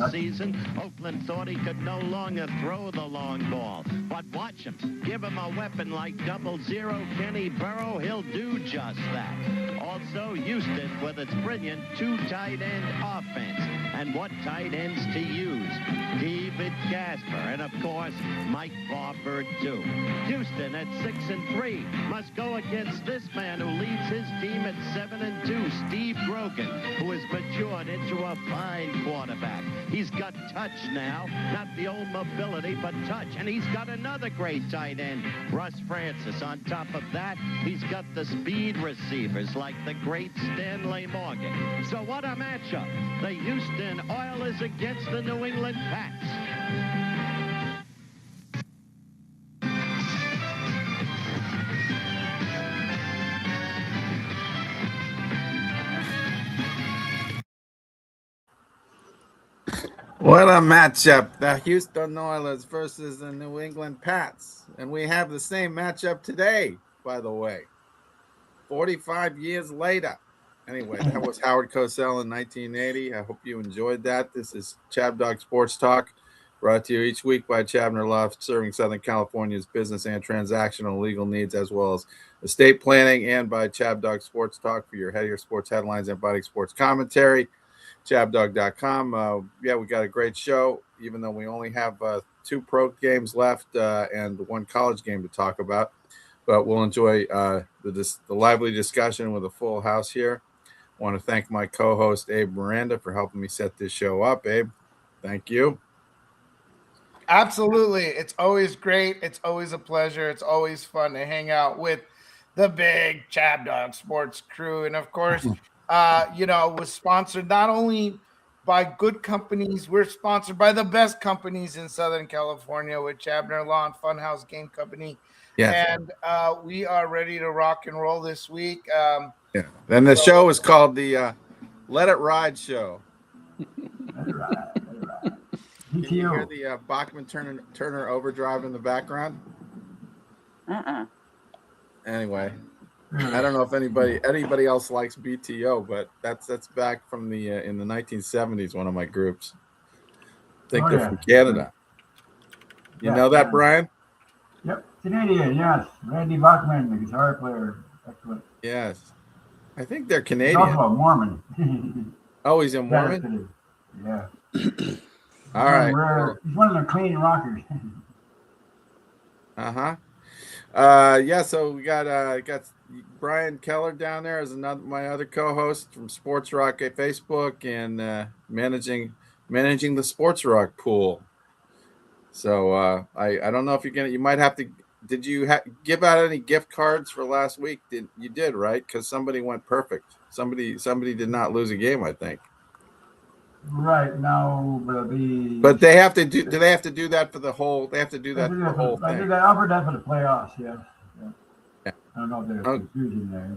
season, Oakland thought he could no longer throw the long ball. But watch him. Give him a weapon like 00 Kenny Burrow, he'll do just that. Also, Houston with its brilliant two tight end offense. And what tight ends to use? David Gasper and, of course, Mike Barber, too. Houston at 6-3 must go against this man who leads his team at 7-2, Steve Grogan, who has matured into a fine quarterback. He's got touch now, not the old mobility, but touch. And he's got another great tight end, Russ Francis. On top of that, he's got the speed receivers like the great Stanley Morgan. So what a matchup. The Houston Oilers against the New England Pats. What a matchup. The Houston Oilers versus the New England Pats. And we have the same matchup today, by the way. 45 years later. Anyway, that was Howard Cosell in 1980. I hope you enjoyed that. This is Chabdog Sports Talk, brought to you each week by Chabner Law, serving Southern California's business and transactional legal needs, as well as estate planning, and by Chabdog Sports Talk for your headier sports headlines and biting sports commentary. Chabdog.com. Yeah, we got a great show, even though we only have 2 pro games left and 1 college game to talk about. But we'll enjoy the lively discussion with a full house here. I want to thank my co-host, Abe Miranda, for helping me set this show up. Abe, thank you. Absolutely. It's always great. It's always a pleasure. It's always fun to hang out with the big Chabdog Sports crew. And, of course, was sponsored not only by good companies, we're sponsored by the best companies in Southern California with Chabner Law and Funhouse Game Company. Yes. And we are ready to rock and roll this week. Yeah. Then the show is called the Let It Ride Show. Let it ride. Let it ride. Can you hear the Bachman Turner Overdrive in the background? Anyway, I don't know if anybody else likes BTO, but that's back from the in the 1970s. One of my groups. I think they're from Canada. You know that, Brian? Yep, Canadian. Yes, Randy Bachman, the guitar player. Excellent. Yes, I think they're Canadian. He's also a Mormon. Oh, he's a Mormon. Yeah. All right. He's one of the clean rockers. Yeah. So we got Brian Keller down there as my other co-host from Sports Rock at Facebook and managing the Sports Rock pool. So I don't know if you might have to. Did you give out any gift cards for last week? You did, right? Because somebody went perfect. Somebody did not lose a game, I think. Right. No, but they have to do. Do they have to do that for the whole? They have to do that for the whole thing. I did that. I offered that for the playoffs. Yeah. I don't know if there's confusion there.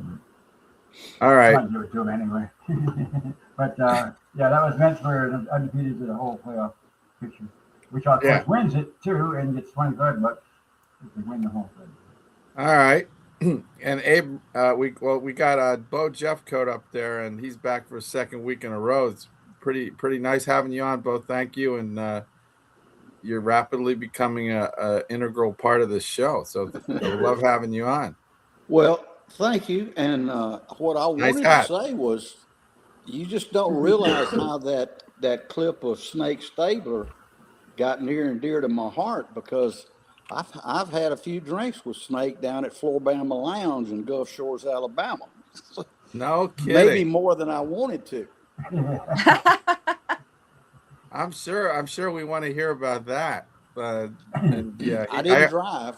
But all right. I might do it to them anyway. But that was meant for undefeated to the whole playoff picture, which of course wins it too and gets 25 bucks if they win the whole thing. All right. And Abe, we got Bo Jeffcoat up there, and he's back for a second week in a row. It's pretty nice having you on, Bo. Thank you, and you're rapidly becoming a integral part of this show. So I love having you on. Well, thank you. And what I wanted to say was, you just don't realize how that clip of Snake Stabler got near and dear to my heart, because I've had a few drinks with Snake down at Floribama Lounge in Gulf Shores, Alabama. No kidding. Maybe more than I wanted to. I'm sure we want to hear about that. I didn't drive.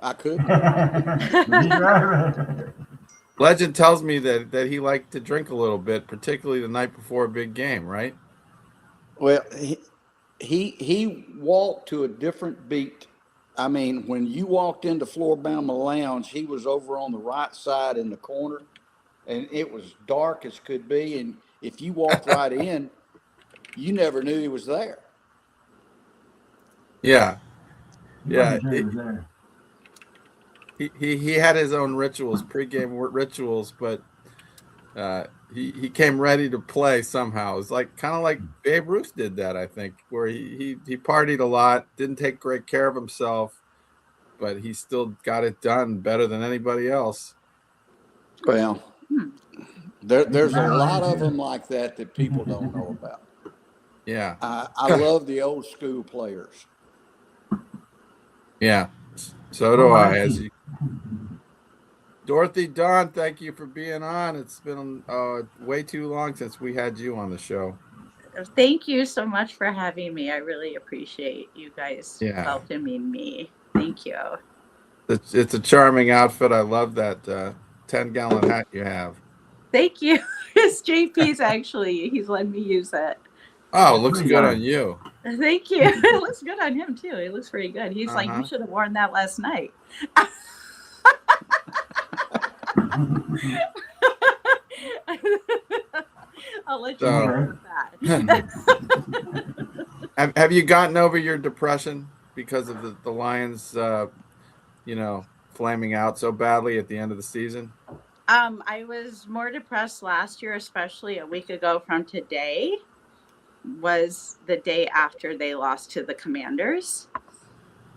I couldn't. Legend tells me that he liked to drink a little bit, particularly the night before a big game, right? Well, he walked to a different beat. I mean, when you walked into Floribama Lounge, he was over on the right side in the corner, and it was dark as could be. And if you walked right in, you never knew he was there. Yeah. He had his own rituals, pregame rituals, but he came ready to play somehow. It's like kind of like Babe Ruth did that, I think, where he partied a lot, didn't take great care of himself, but he still got it done better than anybody else. Well, there's a lot of them like that people don't know about. Yeah. I love the old school players. Yeah. So do I. Dorothy Dawn, thank you for being on. It's been way too long since we had you on the show. Thank you so much for having me. I really appreciate you guys welcoming me. Thank you. It's a charming outfit. I love that 10-gallon hat you have. Thank you. It's JP's actually. He's letting me use it. Oh, it looks good on you. Thank you. It looks good on him too. It looks very good. He's like, you should have worn that last night. I'll let you know that. Have you gotten over your depression because of the Lions, flaming out so badly at the end of the season? I was more depressed last year, especially a week ago from today. Was the day after they lost to the Commanders.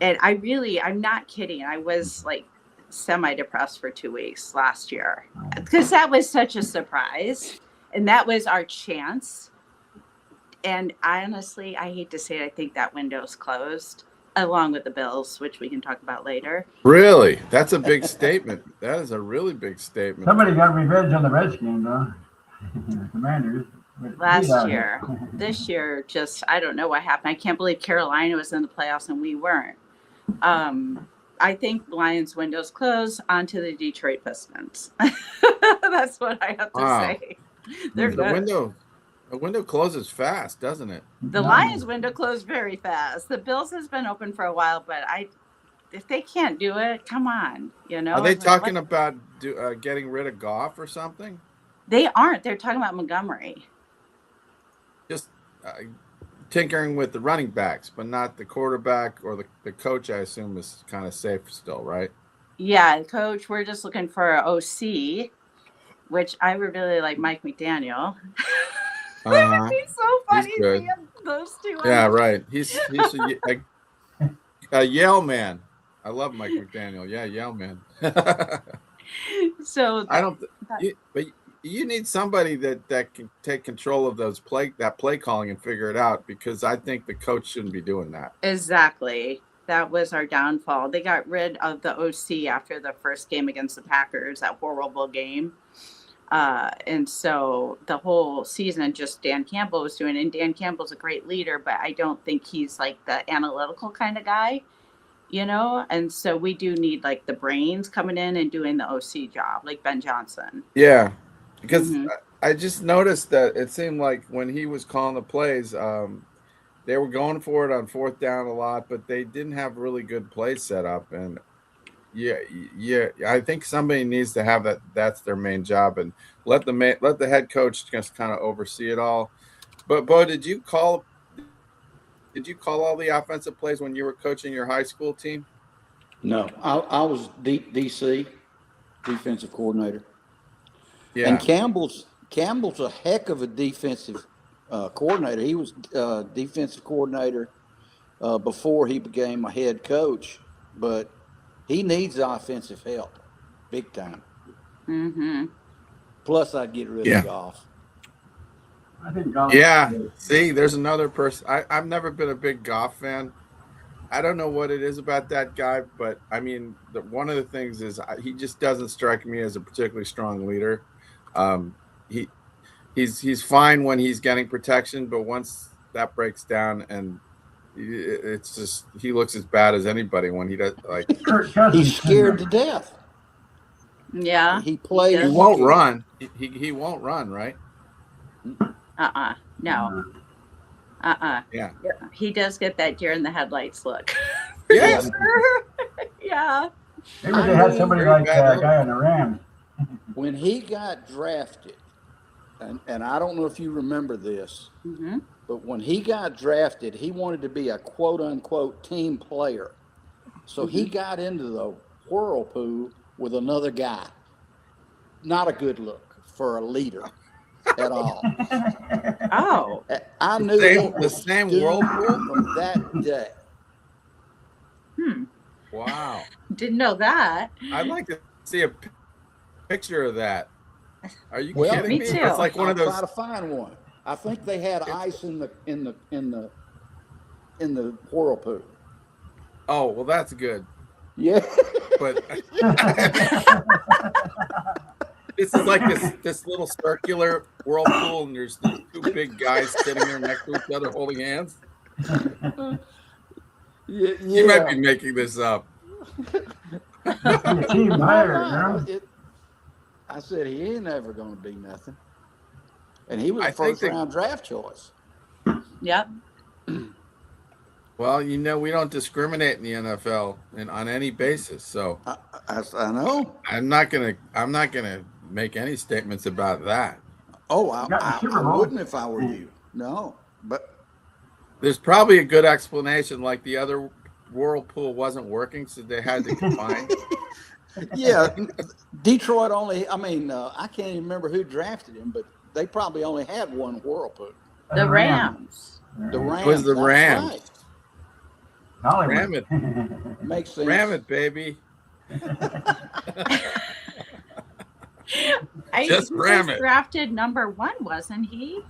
And I'm not kidding. I was like semi-depressed for 2 weeks last year because that was such a surprise. And that was our chance. And honestly, I hate to say it, I think that window's closed along with the Bills, which we can talk about later. Really? That's a big statement. That is a really big statement. Somebody got revenge on the Redskins, though. Commanders. Last year. This year, I don't know what happened. I can't believe Carolina was in the playoffs and we weren't. I think Lions windows closed onto the Detroit Pistons. That's what I have to say. They're good. The window closes fast, doesn't it? The Lions window closed very fast. The Bills has been open for a while, but if they can't do it, come on, Are they talking about getting rid of Goff or something? They aren't. They're talking about Montgomery. Just tinkering with the running backs, but not the quarterback or the coach. I assume is kind of safe still, right? Yeah, coach. We're just looking for an OC, which I would really like Mike McDaniel. It would be so funny seeing those two. Yeah, right. He's a Yale man. I love Mike McDaniel. Yeah, Yale man. So but you need somebody that can take control of that play calling and figure it out, because I think the coach shouldn't be doing that. Exactly. That was our downfall. They got rid of the OC after the first game against the Packers, that horrible game. And so the whole season, just Dan Campbell was doing, and Dan Campbell's a great leader, but I don't think he's like the analytical kind of guy, and so we do need like the brains coming in and doing the OC job, like Ben Johnson. Yeah, because I just noticed that it seemed like when he was calling the plays, they were going for it on fourth down a lot, but they didn't have really good plays set up. And yeah, I think somebody needs to have that. That's their main job, and let the head coach just kind of oversee it all. But Bo, did you call all the offensive plays when you were coaching your high school team? No, I was DC, defensive coordinator. Yeah, and Campbell's a heck of a defensive coordinator. He was defensive coordinator before he became a head coach, but he needs offensive help, big time. Mm-hmm. Plus, I'd get rid of Goff. I think Goff. Yeah. See, there's another person. I've never been a big Goff fan. I don't know what it is about that guy, but I mean, one of the things is he just doesn't strike me as a particularly strong leader. He's fine when he's getting protection, but once that breaks down, and it's just he looks as bad as anybody when he does. Like he's scared to death. Yeah, he plays. He won't run. He won't run, right? No. Yeah. He does get that deer in the headlights look. Yes. Yeah. Maybe they had somebody like that guy on the Rams. When he got drafted, and I don't know if you remember this, but when he got drafted, he wanted to be a quote-unquote team player. So he got into the whirlpool with another guy. Not a good look for a leader. at all. Oh, I knew the same doomed whirlpool from that day. Wow. didn't know that. I'd like to see a picture of that. Are you Well, kidding Me me? too. It's like one I'll of those. try to find one. I think they had ice in the whirlpool. Oh, well, that's good. Yeah. But this is like this little circular whirlpool, and there's these two big guys sitting there next to each other holding hands. Yeah. You might be making this up. A team player, you know? I said he ain't ever going to be nothing, and he was I a think first round draft choice. Yep. Well, we don't discriminate in the NFL on any basis. So I know. I'm not gonna make any statements about that. Oh, Got the I Super Bowl. wouldn't if I were you. No, but There's probably a good explanation, like the other whirlpool wasn't working, so they had to combine. yeah, Detroit only. I mean, I can't even remember who drafted him, but they probably only had one whirlpool. The Rams. The Rams. It was the that's Rams. right. Hollywood. Ram it, Makes sense. ram it, baby. Just He ram was it. drafted number 1, wasn't he?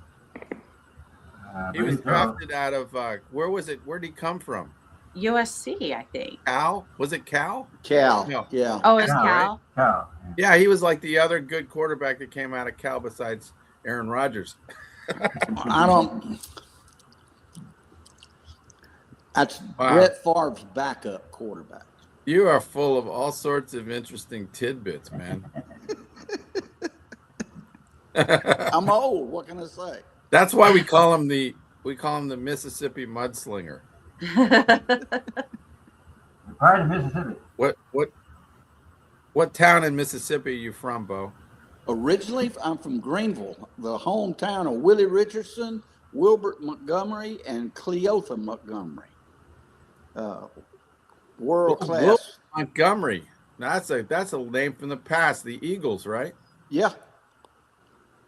He was drafted out of where was it? Where did he come from? USC, I think. Cal? Was it Cal? Cal. No. Yeah. Oh, it's Cal, Cal. Cal. Yeah, he was like the other good quarterback that came out of Cal besides Aaron Rodgers. I don't. That's Wow. Brett Favre's backup quarterback. You are full of all sorts of interesting tidbits, man. I'm old. What can I say? That's why we call him the Mississippi Mudslinger. Pride of Mississippi. What town in Mississippi are you from, Bo? Originally, I'm from Greenville, the hometown of Willie Richardson, Wilbert Montgomery, and Cleotha Montgomery. World class. Will Montgomery. That's a name from the past. The Eagles, right? Yeah.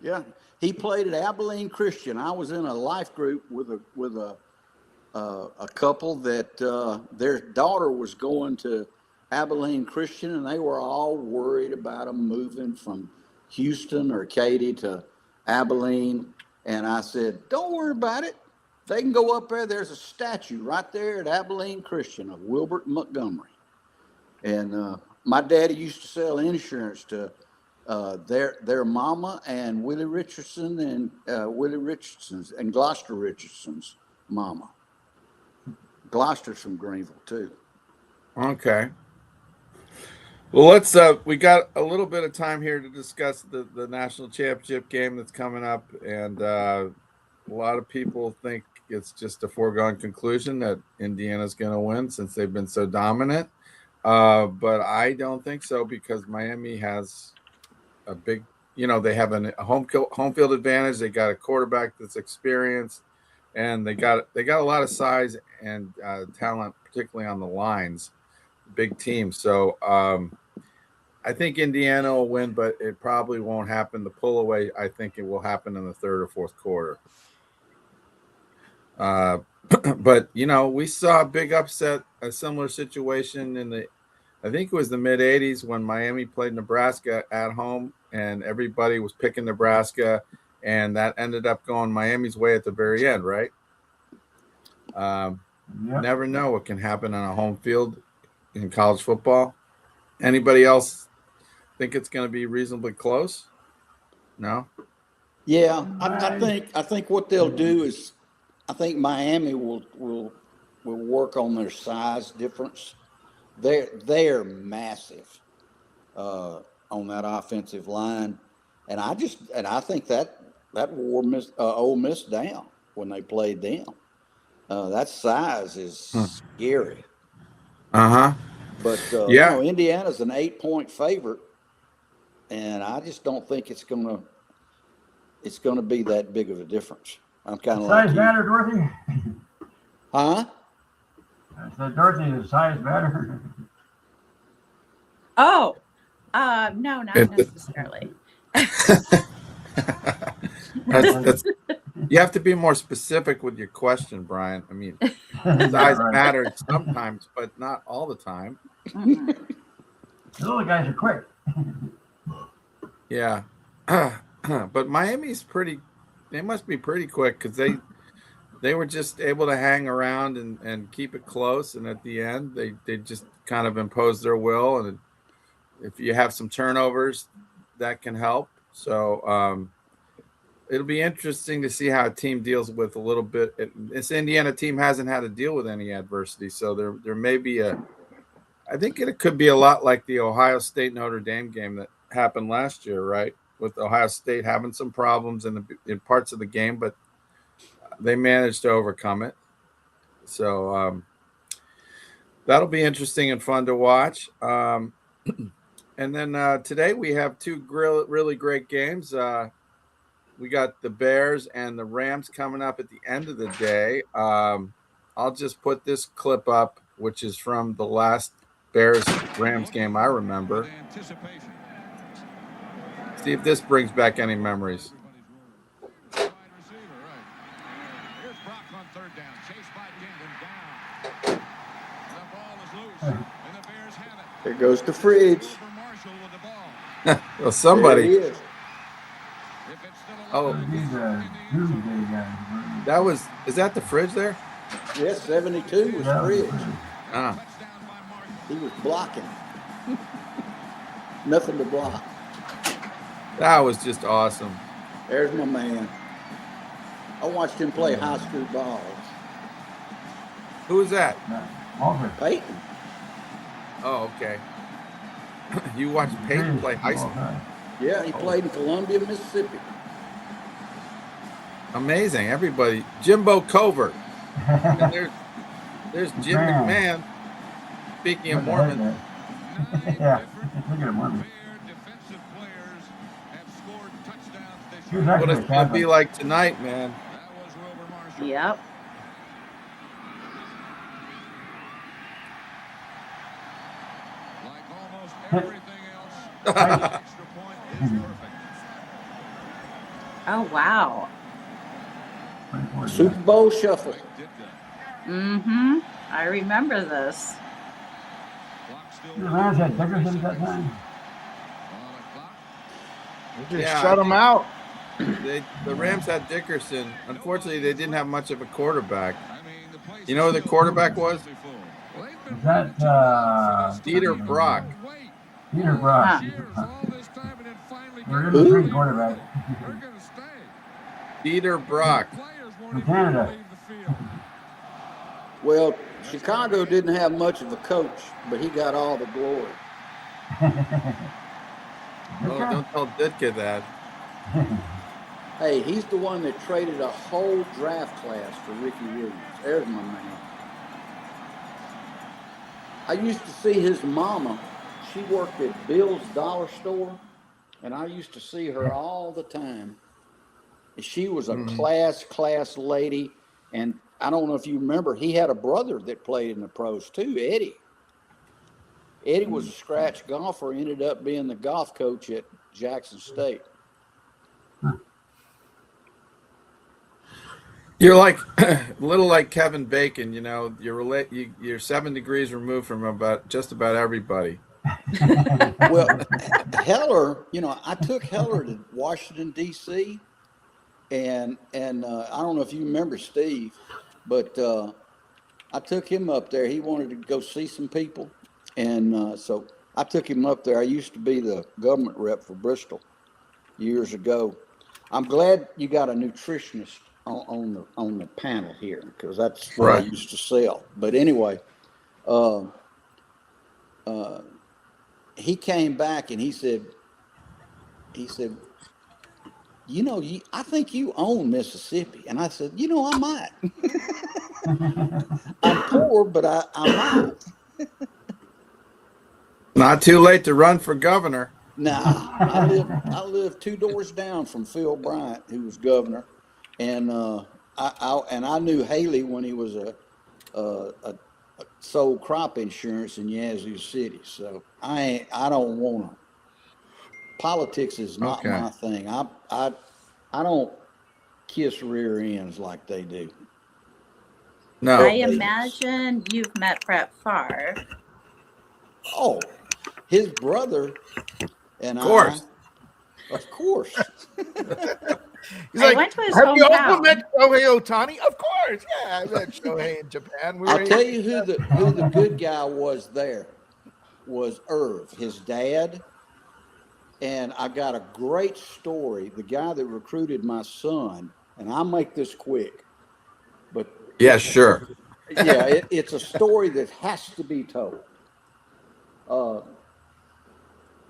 Yeah. He played at Abilene Christian. I was in a life group with a couple that their daughter was going to Abilene Christian, and they were all worried about them moving from Houston or Katy to Abilene. And I said, don't worry about it. They can go up there. There's a statue right there at Abilene Christian of Wilbert Montgomery. And my daddy used to sell insurance to their mama and Willie Richardson and Willie Richardson's and Gloucester Richardson's mama. Gloucester's from Greenville too. Okay. Well, let's we got a little bit of time here to discuss the national championship game that's coming up, and a lot of people think it's just a foregone conclusion that Indiana's going to win since they've been so dominant. But I don't think so, because Miami has a big, they have a home field advantage. They got a quarterback that's experienced, and they got a lot of size and talent, particularly on the lines. Big team. So I think Indiana will win, but it probably won't happen. The pull away, I think it will happen in the third or fourth quarter. But we saw a big upset, a similar situation I think it was the mid 80s when Miami played Nebraska at home, and everybody was picking Nebraska, and that ended up going Miami's way at the very end, right? Yep. Never know what can happen on a home field in college football. Anybody else think it's going to be reasonably close? No? Yeah, I think what they'll do is, I think Miami will work on their size difference. They're massive on that offensive line, and I think that wore Ole Miss down when they played them. That size is scary. But Indiana's an 8-point favorite, and I just don't think it's gonna be that big of a difference. I'm kind of like size matter, Dorothy? Huh? I said, Dorothy, does size matter? Oh, no, not necessarily. That's you have to be more specific with your question, Brian. I mean, size matters sometimes, but not all the time. The little guys are quick. Yeah. But Miami's pretty, they must be pretty quick because they were just able to hang around and keep it close. And at the end, they just kind of imposed their will. And if you have some turnovers, that can help. So it'll be interesting to see how a team deals with a little bit. This Indiana team hasn't had to deal with any adversity. So there may be I think it could be a lot like the Ohio State Notre Dame game that happened last year, right? With Ohio State having some problems in parts of the game, but they managed to overcome it. So that'll be interesting and fun to watch. And then today we have two really great games. We got the Bears and the Rams coming up at the end of the day. I'll just put this clip up, which is from the last Bears-Rams game I remember. See if this brings back any memories. Here's Brock on third down. Chased by Dent and down. The ball is loose, and the Bears have it. There goes the fridge. Marshall with the ball. Well, somebody. There he is. If it's still Oh, These doomsday guys. that was. Is that the fridge there? Yes, 72 was fridge. Ah, touchdown by Marshall. He was blocking. Nothing to block. that was just awesome. There's my man. I watched him play high school balls. Who was that? Auburn. Peyton. Oh, okay. You watched Peyton play high school. Yeah, he played in Columbia, Mississippi. Amazing. Everybody. Jimbo Covert. And there's Jim McMahon. Speaking of Mormon. Yeah, look at him. Mormon. Defensive players have scored touchdowns this He was year. What actually it's a going to be captain. like tonight, man. That was Wilbur Marshall. Yep. Like almost everything else, the extra point is perfect. Oh, wow. 24 Super Bowl shuffle. Did that. Mm-hmm. I remember this. Clock still The Rams had Dickerson at that time. on the clock. Just Yeah, shut I them out. The Rams had Dickerson. Unfortunately, they didn't have much of a quarterback. I mean, the place You know who is the still quarterback was? perfectly full. Well, they've been Is that, running too much for this Dieter time. Brock. Wait, Peter all Brock. these years, all this time, and then finally We're get in it. between quarterbacks. They're gonna stay. Dieter Brock. Players won't From even Canada. leave the field. Well, Chicago didn't have much of a coach, but he got all the glory. Oh, don't tell Ditka that. Hey, he's the one that traded a whole draft class for Ricky Williams. There's my man. I used to see his mama. She worked at Bill's Dollar Store, and I used to see her all the time. She was a class lady, and I don't know if you remember, he had a brother that played in the pros too, Eddie. Eddie was a scratch golfer, ended up being the golf coach at Jackson State. You're like a little like Kevin Bacon, you know. You're 7 degrees removed from just about everybody. Well, Heller, I took Heller to Washington, D.C., and I don't know if you remember Steve, but I took him up there. He wanted to go see some people, and so I took him up there. I used to be the government rep for Bristol years ago. I'm glad you got a nutritionist on the panel here, because that's what I used to sell. But anyway, he came back and he said, I think you own Mississippi. And I said, I might. I'm poor, but I might. Not too late to run for governor. Nah, I live 2 doors down from Phil Bryant, who was governor, and I knew Haley when he was a sold crop insurance in Yazoo City. So I don't want to. Politics is not my thing. I don't kiss rear ends like they do. No. I imagine you've met Brett Favre. Oh, his brother and Of course. of course. He's I like, went to his have you also hometown. met Shohei Ohtani? Of course, yeah, I met Shohei in Japan. I'll tell you who the good guy was there was Irv, his dad. And I got a great story. The guy that recruited my son, and I'll make this quick, but Yeah, sure. yeah, it's a story that has to be told.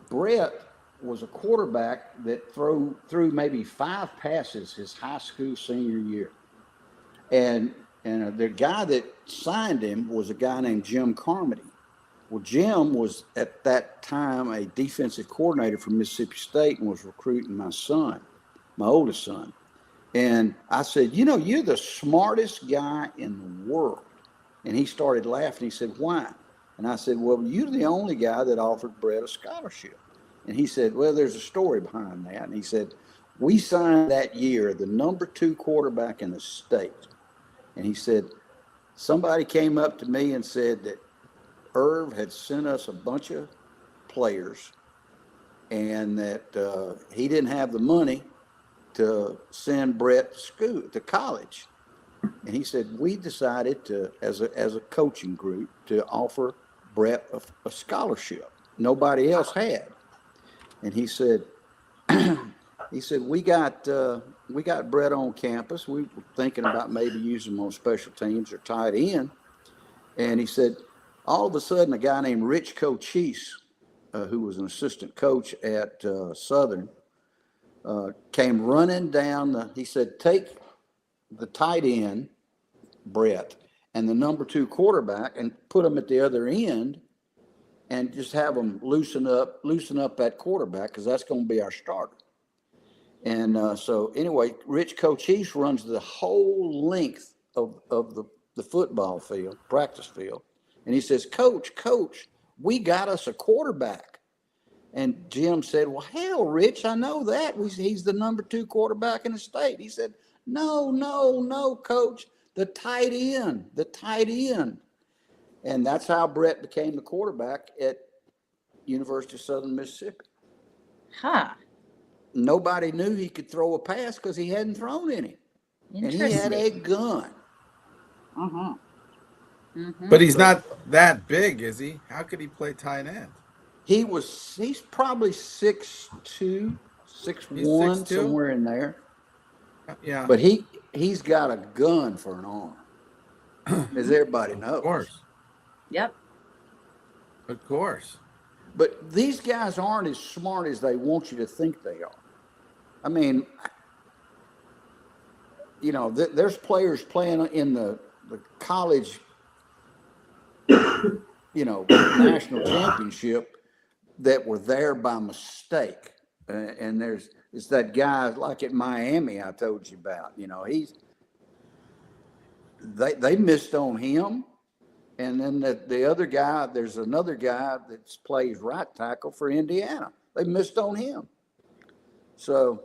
Brett was a quarterback that threw maybe 5 passes his high school senior year. And the guy that signed him was a guy named Jim Carmody. Well, Jim was at that time a defensive coordinator for Mississippi State and was recruiting my son, my oldest son. And I said, you know, you're the smartest guy in the world. And he started laughing. He said, why? And I said, well, you're the only guy that offered Brett a scholarship. And he said, well, there's a story behind that. And he said, we signed that year the number 2 quarterback in the state. And he said, somebody came up to me and said that Irv had sent us a bunch of players and that he didn't have the money to send Brett to college. And he said, we decided to, as a coaching group, to offer Brett a scholarship. Nobody else had. And he said, we got Brett on campus. We were thinking about maybe using him on special teams or tight end. And he said, all of a sudden, a guy named Rich Cochise, who was an assistant coach at Southern, came running down. He said, take the tight end, Brett, and the number 2 quarterback and put them at the other end and just have them loosen up that quarterback because that's going to be our starter. And so anyway, Rich Cochise runs the whole length of the football field, practice field. And he says, Coach, we got us a quarterback. And Jim said, well, hell, Rich, I know that. He's the number 2 quarterback in the state. He said, no, Coach, the tight end. And that's how Brett became the quarterback at University of Southern Mississippi. Huh. Nobody knew he could throw a pass because he hadn't thrown any. And he had a gun. Mm-hmm. Mm-hmm. But he's not that big, is he? How could he play tight end? He's probably 6'2", 6'1", somewhere in there. Yeah. But he's got a gun for an arm, as everybody knows. Of course. Yep. Of course. But these guys aren't as smart as they want you to think they are. I mean, you know, there's players playing in the college, you know, national championship that were there by mistake. And it's that guy like at Miami I told you about. You know, they missed on him. And then the other guy, there's another guy that plays right tackle for Indiana. They missed on him. So,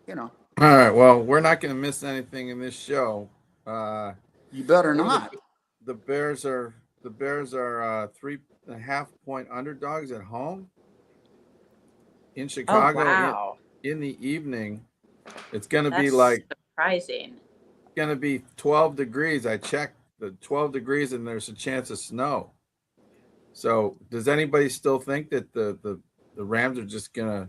you know. All right. Well, we're not going to miss anything in this show. You better not. The Bears are 3.5 point underdogs at home in Chicago. Oh, wow. In the evening. It's going to be That's like surprising. It's going to be 12 degrees. I checked the 12 degrees and there's a chance of snow. So does anybody still think that the Rams are just going to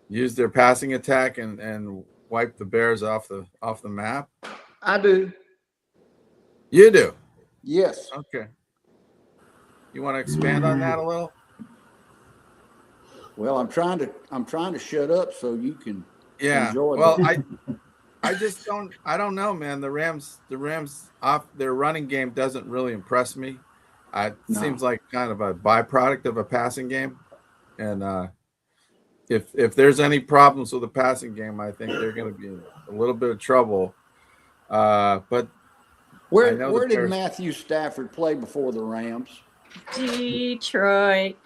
use their passing attack and wipe the Bears off the map? I do. You do? Yes. Okay. You want to expand on that a little? Well, I'm trying to shut up so you can enjoy well, that. I don't know, man. The Rams off their running game doesn't really impress me. It seems like kind of a byproduct of a passing game. And if there's any problems with the passing game, I think they're going to be in a little bit of trouble. But where did Matthew Stafford play before the Rams? Detroit.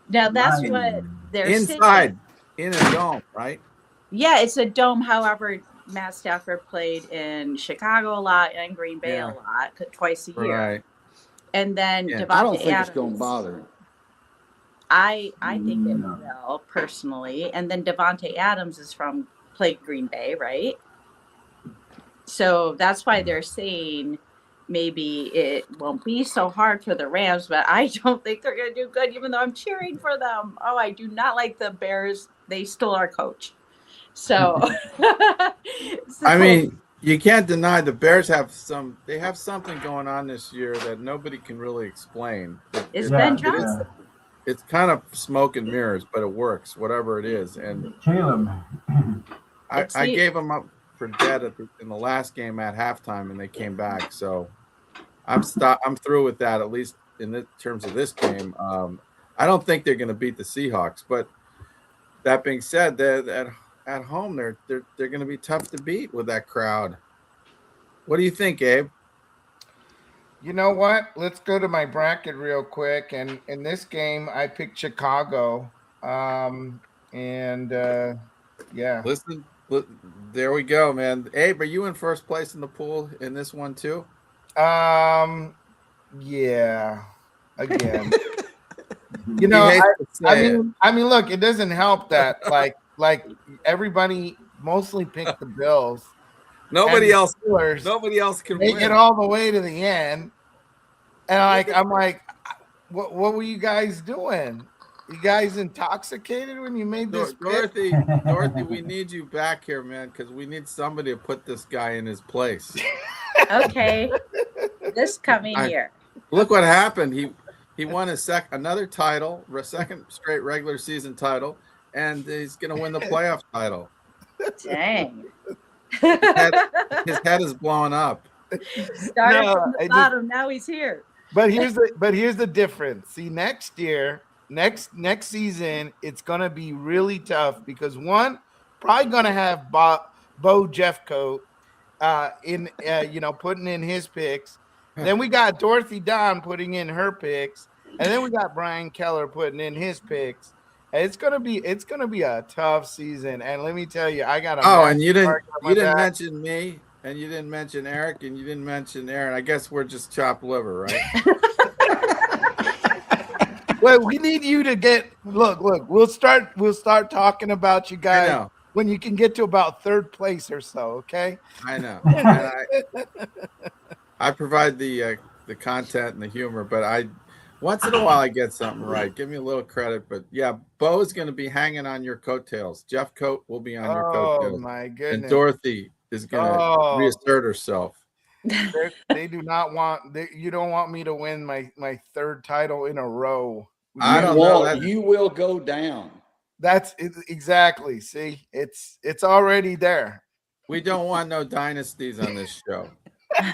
Now that's what they're inside in a dome, right? Yeah, it's a dome. However, Matt Stafford played in Chicago a lot and Green Bay a lot, twice a year. Right. And then Yeah. Devontae I don't think Adams, it's going to bother him. I think it will personally. And then Devontae Adams is played Green Bay, right? So that's why they're saying maybe it won't be so hard for the Rams, but I don't think they're going to do good, even though I'm cheering for them. Oh, I do not like the Bears. They stole our coach. So, I mean, you can't deny the Bears have something going on this year that nobody can really explain. It's Ben Johnson. It's kind of smoke and mirrors, but it works, whatever it is. And Caleb. I gave them up for dead in the last game at halftime, and they came back. So I'm through with that, at least in terms of this game. I don't think they're going to beat the Seahawks, but that being said, at home they're going to be tough to beat with that crowd. What do you think, Abe? You know what? Let's go to my bracket real quick. And in this game, I picked Chicago. Yeah. Listen, there we go, man. Abe, are you in first place in the pool in this one too? Yeah. Again. You know, I mean, look, it doesn't help that like everybody mostly picked the Bills. Nobody else can make win. it all the way to the end. And I'm like, what were you guys doing? You guys intoxicated when you made this Dorothy, we need you back here, man, because we need somebody to put this guy in his place. Okay. This coming year. Look what happened. He won another title, second straight regular season title, and he's going to win the playoff title. Dang. His head is blowing up. Started from the bottom, now he's here. But here's the difference. See, next next season, it's gonna be really tough because one, probably gonna have Bo Jeffcoat putting in his picks. Then we got Dorothy Don putting in her picks, and then we got Brian Keller putting in his picks. And it's gonna be a tough season. And let me tell you, I got a and you didn't mention me. And you didn't mention Eric, and you didn't mention Aaron. I guess we're just chopped liver, right? Well, we need you to look. We'll start talking about you guys when you can get to about third place or so. Okay. I know. I provide the content and the humor, but once in a while I get something right. Give me a little credit, but yeah, Bo's going to be hanging on your coattails. Jeff Coat will be on your coattails. Oh my goodness! And Dorothy is going to reassert herself. They do not want. You don't want me to win my third title in a row. I don't know. You will go down. That's it, exactly. See, it's already there. We don't want no dynasties on this show.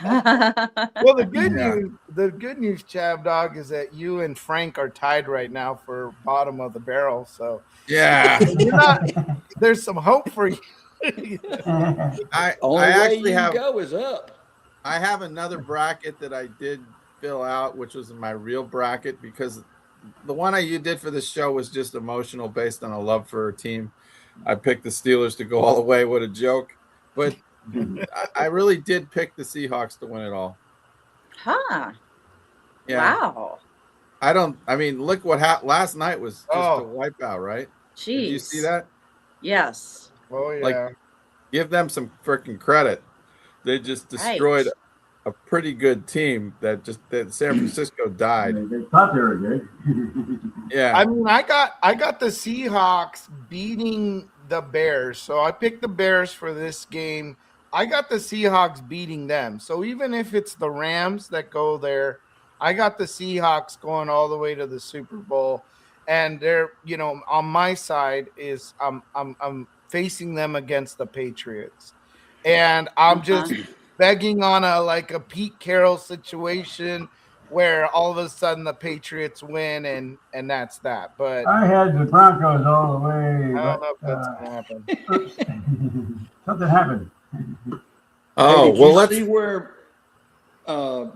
Well, the good news, Chab Dog, is that you and Frank are tied right now for bottom of the barrel. So yeah, there's some hope for you. I actually go is up. I have another bracket that I did fill out, which was my real bracket, because the one you did for this show was just emotional, based on a love for a team. I picked the Steelers to go all the way. What a joke! But I really did pick the Seahawks to win it all. Huh. Yeah. Wow. I mean, look what happened last night was just a wipeout, right? Jeez. Did you see that? Yes. Oh, yeah. Like, give them some freaking credit. They just destroyed a pretty good team that San Francisco died. They thought they were good. Yeah. I mean, I got the Seahawks beating the Bears. So I picked the Bears for this game. I got the Seahawks beating them. So even if it's the Rams that go there, I got the Seahawks going all the way to the Super Bowl. And they're, on my side is I'm facing them against the Patriots. And I'm just begging on a Pete Carroll situation where all of a sudden the Patriots win and that's that. But I had the Broncos all the way. I don't know if that's gonna happen. Something happened. Oh, well, let's see where the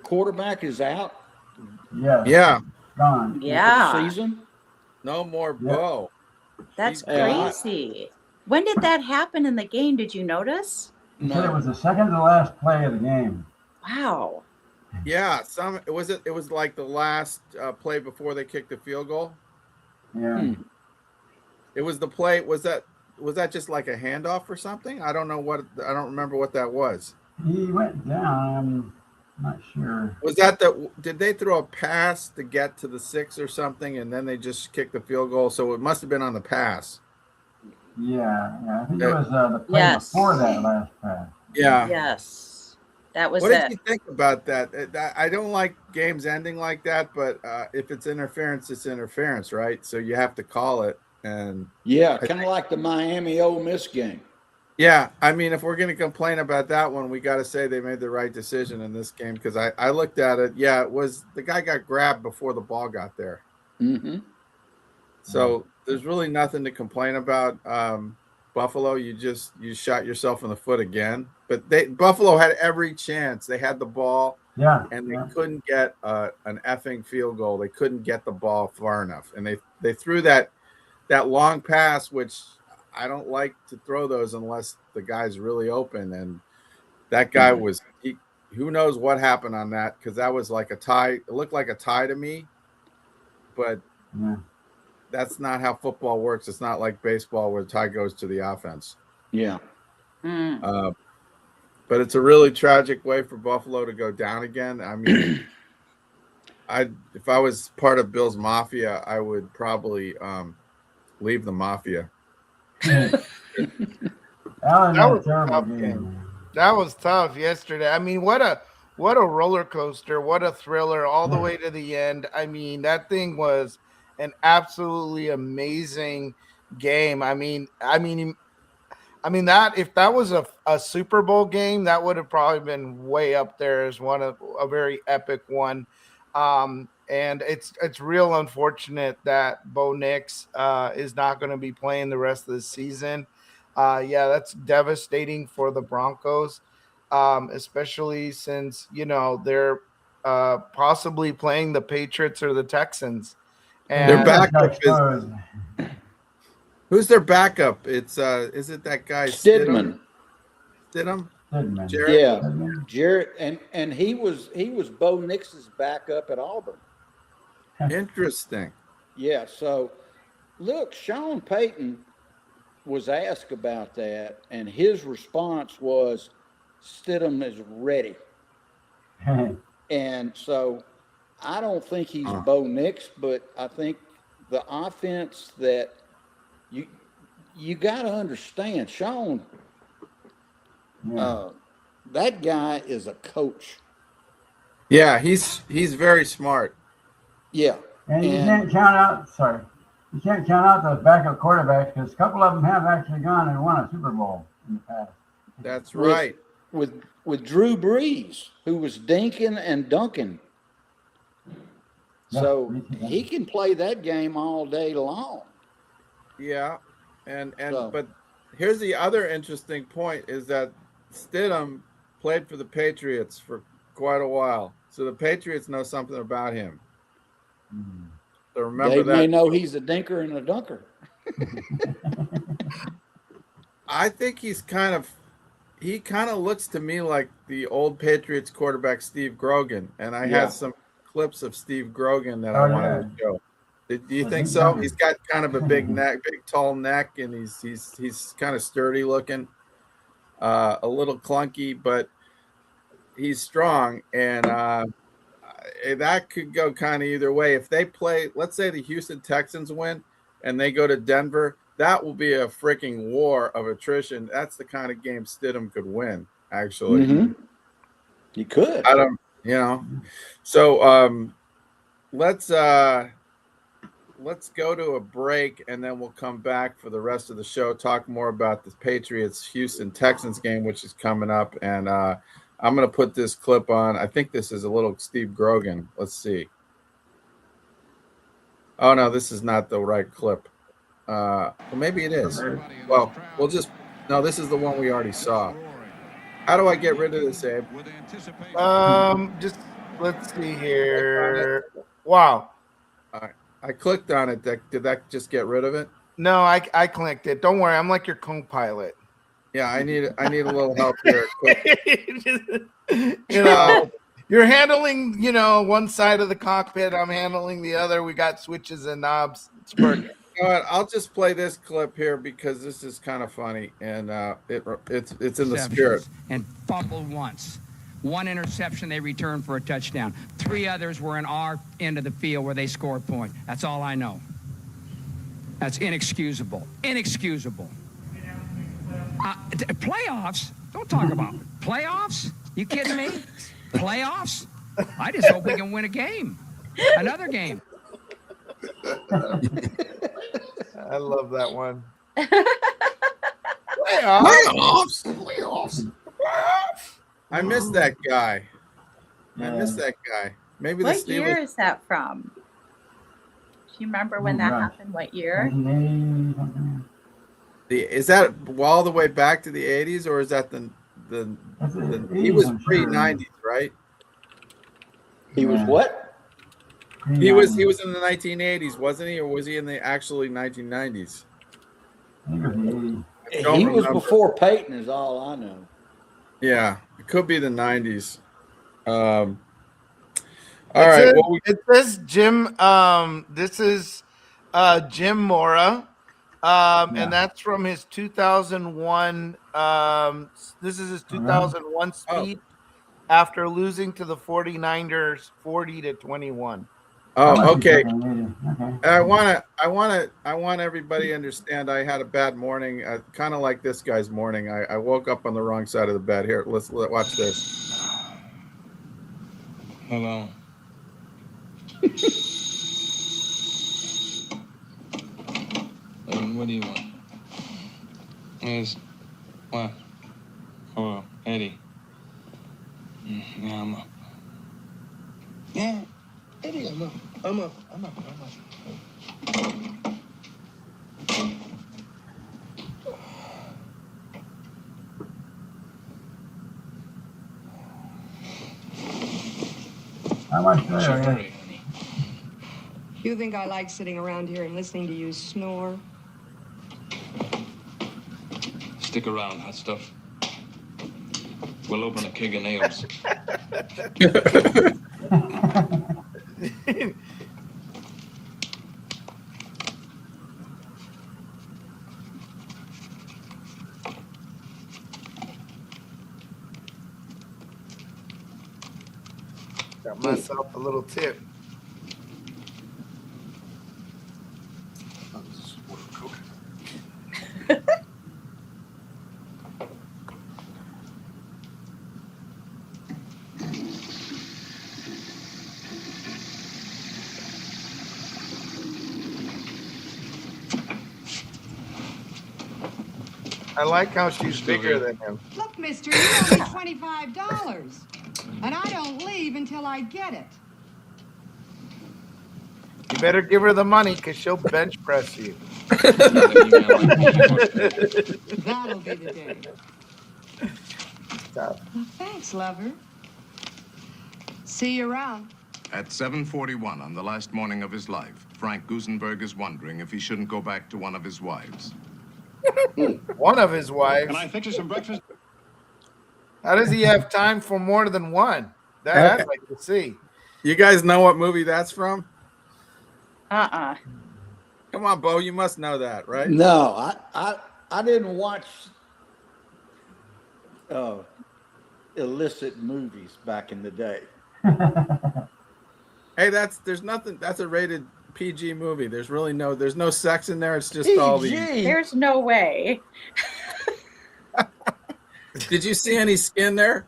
quarterback is out. Yeah. Gone. Yeah. Season. No more Bo. That's crazy. When did that happen in the game? Did you notice? He said it was the second to last play of the game. Wow. Yeah, it was like the last play before they kicked the field goal. Yeah. It was the play. Was that just like a handoff or something? I don't remember what that was. He went down. I'm not sure. Was that did they throw a pass to get to the 6 or something, and then they just kicked the field goal? So it must have been on the pass. Yeah. I think it was the play before that last pass. Yeah. Yes. That was What it. did you think about that? I don't like games ending like that, but if it's interference, it's interference, right? So you have to call it. And yeah, kind of like the Miami Ole Miss game. Yeah, I mean, if we're going to complain about that one, we got to say they made the right decision in this game, because I looked at it. Yeah, it was the guy got grabbed before the ball got there. Mm-hmm. So there's really nothing to complain about. Buffalo, you shot yourself in the foot again. But Buffalo had every chance. They had the ball, and they couldn't get an effing field goal. They couldn't get the ball far enough, and they threw that long pass, which I don't like to throw those unless the guy's really open. And that guy who knows what happened on that, because that was like a tie. It looked like a tie to me, but that's not how football works. It's not like baseball where the tie goes to the offense. Yeah. But it's a really tragic way for Buffalo to go down again. I mean, if I was part of Bill's Mafia, I would probably leave the Mafia. That was a tough game. That was tough yesterday. I mean, what a roller coaster, what a thriller all the way to the end. I mean, that thing was an absolutely amazing game. I mean that if that was a Super Bowl game, that would have probably been way up there as a very epic one. And it's real unfortunate that Bo Nix is not going to be playing the rest of the season. That's devastating for the Broncos, especially since they're possibly playing the Patriots or the Texans. And their backup who's their backup? It's is it that guy Stidham? Jared? Yeah, Jared, and he was Bo Nix's backup at Auburn. Interesting. Yeah, so look, Sean Payton was asked about that, and his response was, Stidham is ready. And so I don't think he's Bo Nix, but I think the offense that you got to understand, Sean, that guy is a coach. Yeah, he's very smart. Yeah. And you can't count out those backup quarterbacks, because a couple of them have actually gone and won a Super Bowl in the past. That's right. With Drew Brees, who was dinking and dunking. So he can play that game all day long. Yeah. But here's the other interesting point is that Stidham played for the Patriots for quite a while. So the Patriots know something about him. So remember they may know he's a dinker and a dunker. I think he kind of looks to me like the old Patriots quarterback Steve Grogan, and I had some clips of Steve Grogan that I wanted to show. Do you think so? He's got kind of a big neck, big tall neck, and he's kind of sturdy looking, a little clunky, but he's strong, and that could go kind of either way. If they play, let's say the Houston Texans win and they go to Denver, that will be a freaking war of attrition. That's the kind of game Stidham could win, actually. Mm-hmm. He could. So let's go to a break, and then we'll come back for the rest of the show, talk more about the Patriots Houston Texans game, which is coming up. And I'm going to put this clip on. I think this is a little Steve Grogan. Let's see. Oh, no, this is not the right clip. Well, maybe it is. Well, this is the one we already saw. How do I get rid of this, Abe? Just let's see here. Wow. All right. I clicked on it. Did that just get rid of it? No, I clicked it. Don't worry, I'm like your co-pilot. Yeah, I need a little help here. You know, you're handling, one side of the cockpit. I'm handling the other. We got switches and knobs. It's working. You know what, I'll just play this clip here because this is kind of funny, and it's in the spirit. And fumbled once. One interception they returned for a touchdown. 3 others were in our end of the field where they scored points. That's all I know. That's inexcusable. Inexcusable. Playoffs? Don't talk about it. Playoffs? You kidding me? Playoffs? I just hope we can win a game. Another game. I love that one. Playoffs. I miss that guy. Maybe the What Steelers. year is that from? Do you remember when that happened? What year? Is that all the way back to the 80s, or is that the he was pre-90s, right? He was what? He was in the 1980s, wasn't he, or was he in the actually 1990s? He was before Peyton, is all I know. Yeah, it could be the 90s. All right. It says Jim. This is Jim Mora, and that's from his 2001. This is his 2001 speech after losing to the 49ers 40-21. Oh, okay. I want everybody to understand. I had a bad morning, kind of like this guy's morning. I woke up on the wrong side of the bed. Here, let's watch this. Hello. What do you want? Yes. What? Hello, Eddie. Yeah, I'm up. Yeah, Eddie, I'm up. How much What's your hurry, honey? You think I like sitting around here and listening to you snore? Stick around, hot stuff. We'll open a keg of nails. Got myself a little tip. I like how she's bigger than him. Look, mister, you owe me $25. And I don't leave until I get it. You better give her the money because she'll bench press you. That'll be the day. Stop. Well, thanks, lover. See you around. At 7:41 on the last morning of his life, Frank Gusenberg is wondering if he shouldn't go back to one of his wives. One of his wives. Can I fix you some breakfast? How does he have time for more than one? That I'd like to see. You guys know what movie that's from? Uh-uh. Come on, Bo, you must know that, right? No, I didn't watch illicit movies back in the day. Hey, there's nothing. That's a rated PG movie. There's no sex in there. It's just all the. There's no way. Did you see any skin there?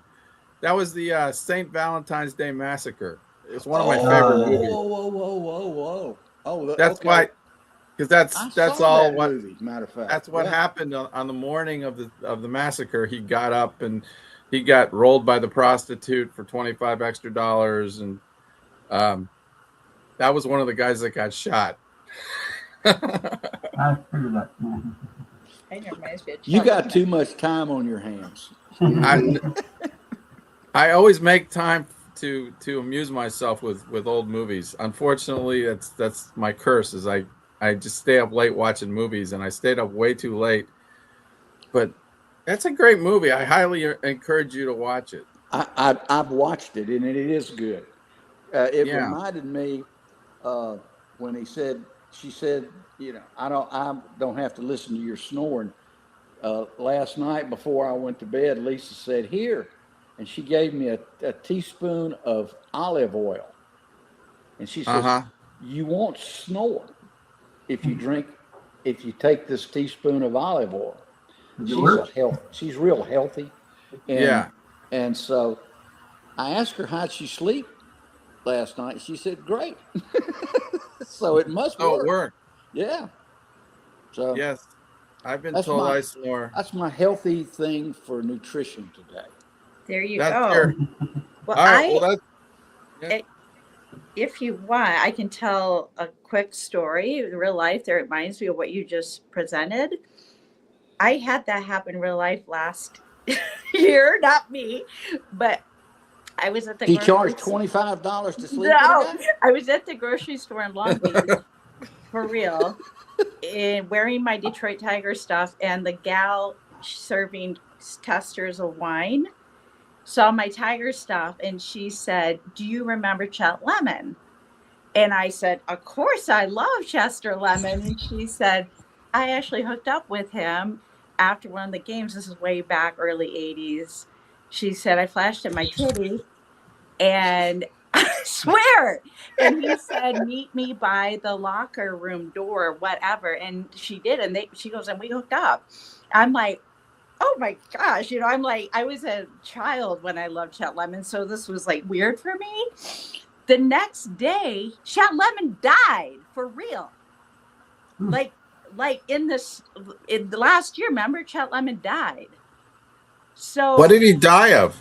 That was the St. Valentine's Day Massacre. It's one of my favorite movies. Whoa. Oh, that's okay. why, because that's all what. Movie, matter of fact, that's what happened on the morning of the massacre. He got up and he got rolled by the prostitute for $25 extra, and that was one of the guys that got shot. I figured that. You got too much time on your hands. I always make time to amuse myself with old movies. Unfortunately, that's my curse. Is I I just stay up late watching movies, and I stayed up way too late. But that's a great movie. I highly encourage you to watch it. I've watched it, and it is good. It Yeah. reminded me when she said, I don't have to listen to your snoring. Last night before I went to bed, Lisa said, "Here," and she gave me a teaspoon of olive oil, and she says, "You won't snore if you take this teaspoon of olive oil." She's real healthy, and so I asked her how'd she sleep last night. She said, "Great." So it must work. It worked. Yeah. So yes, I've been told I snore. That's my healthy thing for nutrition today. There you go. Well, all right, if you want, I can tell a quick story in real life that reminds me of what you just presented. I had that happen in real life last year, not me, but I was at the He charged $25 to sleep. No, I was at the grocery store in Long Beach, for real, and wearing my Detroit Tiger stuff, and the gal serving testers of wine saw my Tiger stuff, and she said, "Do you remember Chet Lemon?" And I said, "Of course, I love Chester Lemon." And she said, "I actually hooked up with him after one of the games. This is way back, early 80s. She said, "I flashed at my titty, and I swear." And he said, "Meet me by the locker room door, whatever." And she did. And she goes, "And we hooked up." I'm like, oh my gosh. I'm like, I was a child when I loved Chet Lemon. So this was like weird for me. The next day, Chet Lemon died for real. Like in the last year, remember, Chet Lemon died. So what did he die of?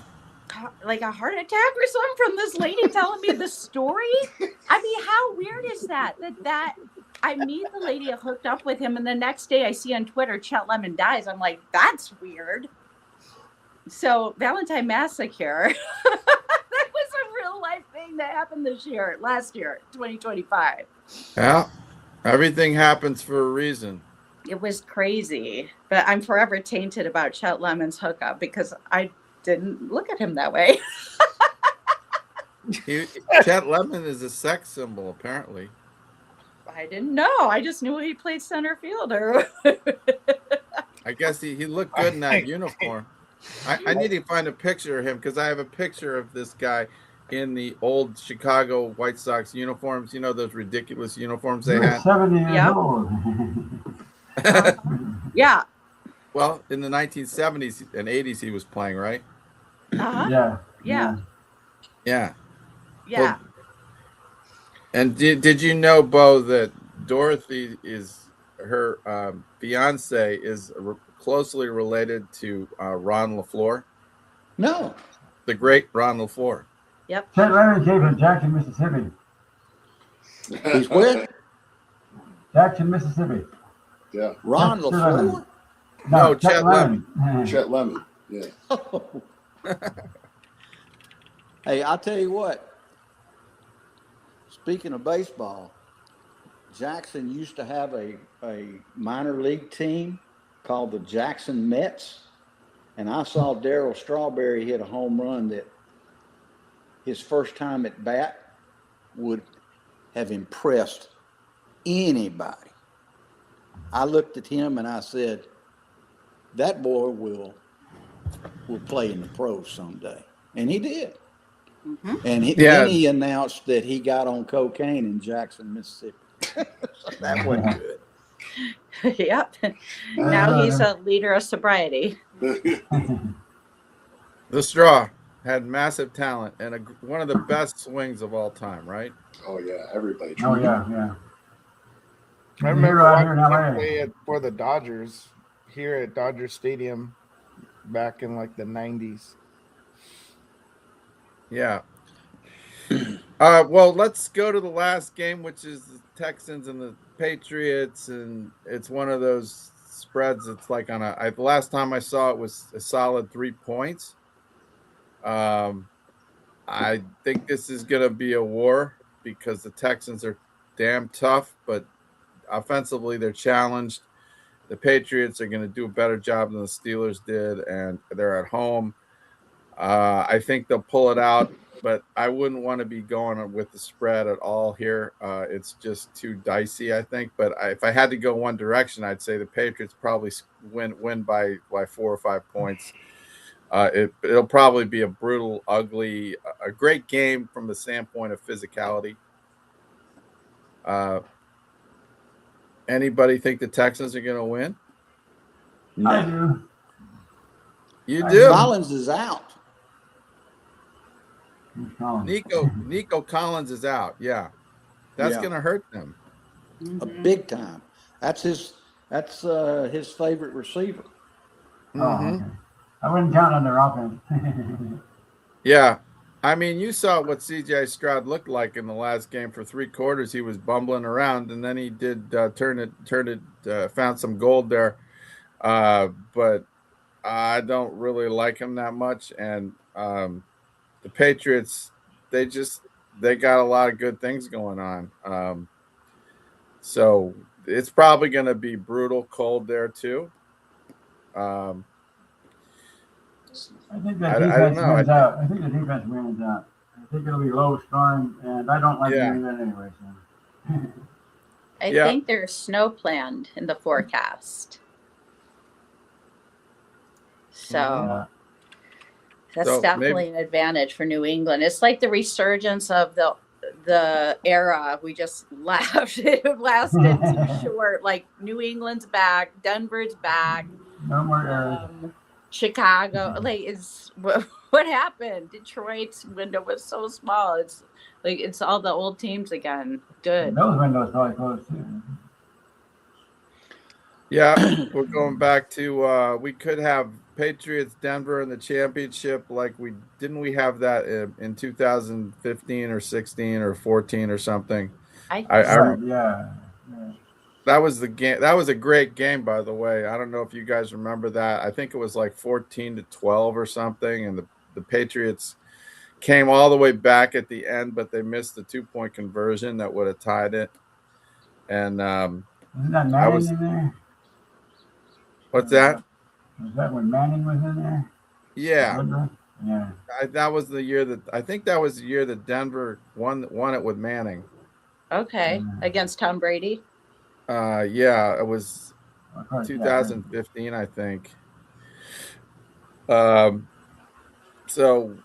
Like a heart attack or something from this lady telling me the story. I mean, how weird is that I meet the lady I hooked up with him, and the next day I see on Twitter Chet Lemon dies. I'm like, that's weird. So Valentine Massacre, that was a real life thing that happened last year, 2025. Yeah, everything happens for a reason. It was crazy, but I'm forever tainted about Chet Lemon's hookup because I didn't look at him that way. Chet Lemon is a sex symbol, apparently. I didn't know. I just knew he played center fielder. I guess he looked good in that uniform. I need to find a picture of him because I have a picture of this guy in the old Chicago White Sox uniforms. You know those ridiculous uniforms they had? 70 years old. Yeah. Well, in the 1970s and 80s, he was playing, right? Uh-huh. Yeah. Well, and did you know, Bo, that Dorothy is her fiance is closely related to Ron LaFleur? No. The great Ron LaFleur. Yep. Chet Lemon came from Jackson, Mississippi. He's where? Jackson, Mississippi. Yeah. Ron LaFleur? No, Chet Lemon. Chet Lemon. Yeah. Hey, I'll tell you what. Speaking of baseball, Jackson used to have a minor league team called the Jackson Mets. And I saw Darryl Strawberry hit a home run that his first time at bat would have impressed anybody. I looked at him and I said, that boy will play in the pros someday. And he did. Mm-hmm. And then he announced that he got on cocaine in Jackson, Mississippi. So that wasn't good. Yep. Now he's a leader of sobriety. The Straw had massive talent and one of the best swings of all time, right? Oh, yeah. Everybody. Oh, yeah. I remember watching him play for the Dodgers here at Dodger Stadium back in like the 90s. Yeah. Well, let's go to the last game, which is the Texans and the Patriots, and it's one of those spreads. It's like the last time I saw it was a solid 3 points. I think this is going to be a war because the Texans are damn tough, but offensively, they're challenged. The Patriots are going to do a better job than the Steelers did, and they're at home. I think they'll pull it out, but I wouldn't want to be going with the spread at all here. It's just too dicey, I think. But if I had to go one direction, I'd say the Patriots probably win by 4 or 5 points. It'll probably be a brutal, ugly, a great game from the standpoint of physicality. Anybody think the Texans are going to win? I do. You do? Collins is out. Nico Collins is out. Yeah. That's going to hurt them. A big time. That's his favorite receiver. Okay. I wouldn't count on their offense. Yeah. I mean, you saw what C.J. Stroud looked like in the last game. For 3 quarters, he was bumbling around, and then he did found some gold there. But I don't really like him that much. And the Patriots, they got a lot of good things going on. So it's probably going to be brutal cold there too. I think the defense wins out. I think the defense wins out. I think it'll be low scoring, and I don't like New England anyway. So. I think there's snow planned in the forecast. So that's definitely an advantage for New England. It's like the resurgence of the era we just left. It lasted too short. Like New England's back, Denver's back. No more eras. Chicago, what happened? Detroit's window was so small. It's like it's all the old teams again. Good. And those windows probably closed too. Yeah, we're going back to we could have Patriots Denver in the championship. Like we have that in 2015 or 16 or 14 or something. Yeah. That was the game. That was a great game, by the way. I don't know if you guys remember that. I think it was like 14-12 or something, and the Patriots came all the way back at the end, but they missed the 2-point conversion that would have tied it. And Isn't that Manning in there? What's that? Was that when Manning was in there? Yeah. Yeah. That was the year that Denver won it with Manning. Okay, against Tom Brady. Yeah, it was 2015, I think. So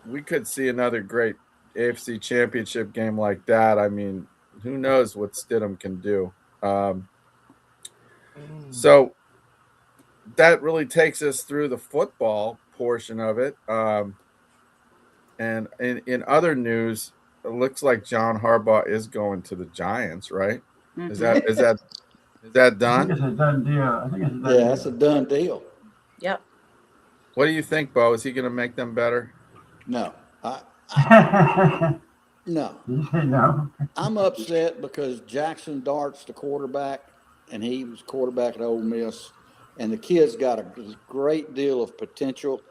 we could see another great AFC championship game like that. I mean, who knows what Stidham can do. So that really takes us through the football portion of it. And in other news, it looks like John Harbaugh is going to the Giants, right? Mm-hmm. Is that done? I think it's a done deal. Yeah, it's a done deal. Yep. What do you think, Bo? Is he going to make them better? No. No. No. I'm upset because Jackson Dart's the quarterback, and he was quarterback at Ole Miss, and the kid's got a great deal of potential.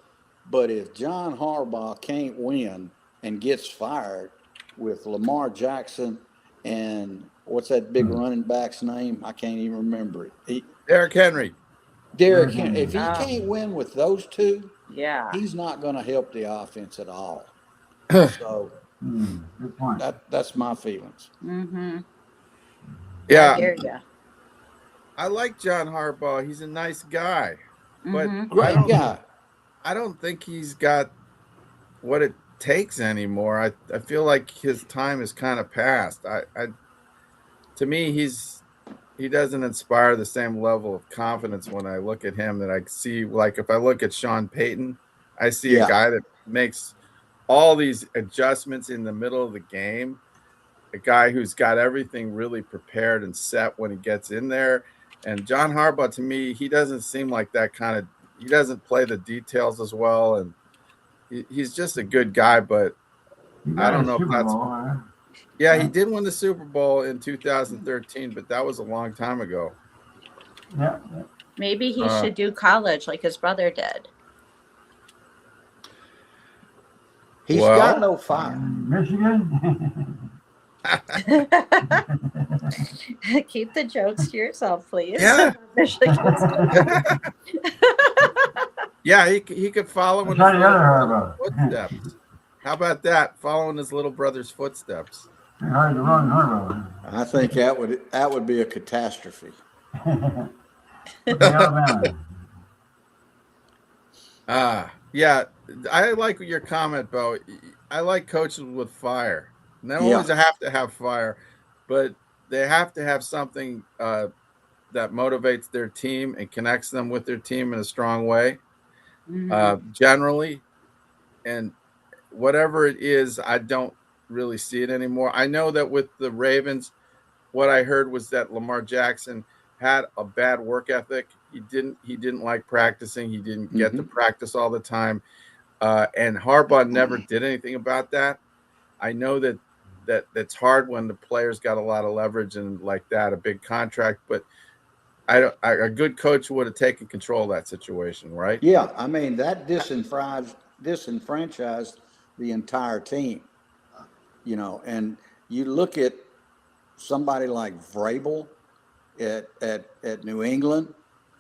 But if John Harbaugh can't win and gets fired with Lamar Jackson and what's that big running back's name? I can't even remember it. Derrick Henry. Derrick Henry. If he can't win with those two, he's not going to help the offense at all. So good point. That's my feelings. Mm-hmm. Yeah. I hear ya. I like John Harbaugh. He's a nice guy. But Great guy. I don't think he's got what it takes anymore. I feel like his time is kind of past. To me, he doesn't inspire the same level of confidence when I look at him that I see. Like if I look at Sean Payton, I see a guy that makes all these adjustments in the middle of the game. A guy who's got everything really prepared and set when he gets in there. And John Harbaugh, to me, he doesn't seem like that kind of. He doesn't play the details as well, and he's just a good guy. But I don't know if that's. Yeah, he did win the Super Bowl in 2013, but that was a long time ago. Yeah. Maybe he should do college like his brother did. He's got no fire. Michigan. Keep the jokes to yourself, please. Yeah. Michigan's Yeah, he could follow in his Try the little other brother's Herbo. footsteps. How about that? Following his little brother's footsteps. Hard to run Herbo. I think that would be a catastrophe. Alabama. Yeah, I like your comment, Bo. I like coaches with fire. And they Yeah. always have to have fire, but they have to have something that motivates their team and connects them with their team in a strong way, generally. And whatever it is, I don't really see it anymore. I know that with the Ravens, what I heard was that Lamar Jackson had a bad work ethic. He didn't like practicing. He didn't get to practice all the time. And Harbaugh never did anything about that. I know that's hard when the players got a lot of leverage and like that, a big contract, but a good coach would have taken control of that situation, right? Yeah, I mean, that disenfranchised the entire team, and you look at somebody like Vrabel at New England.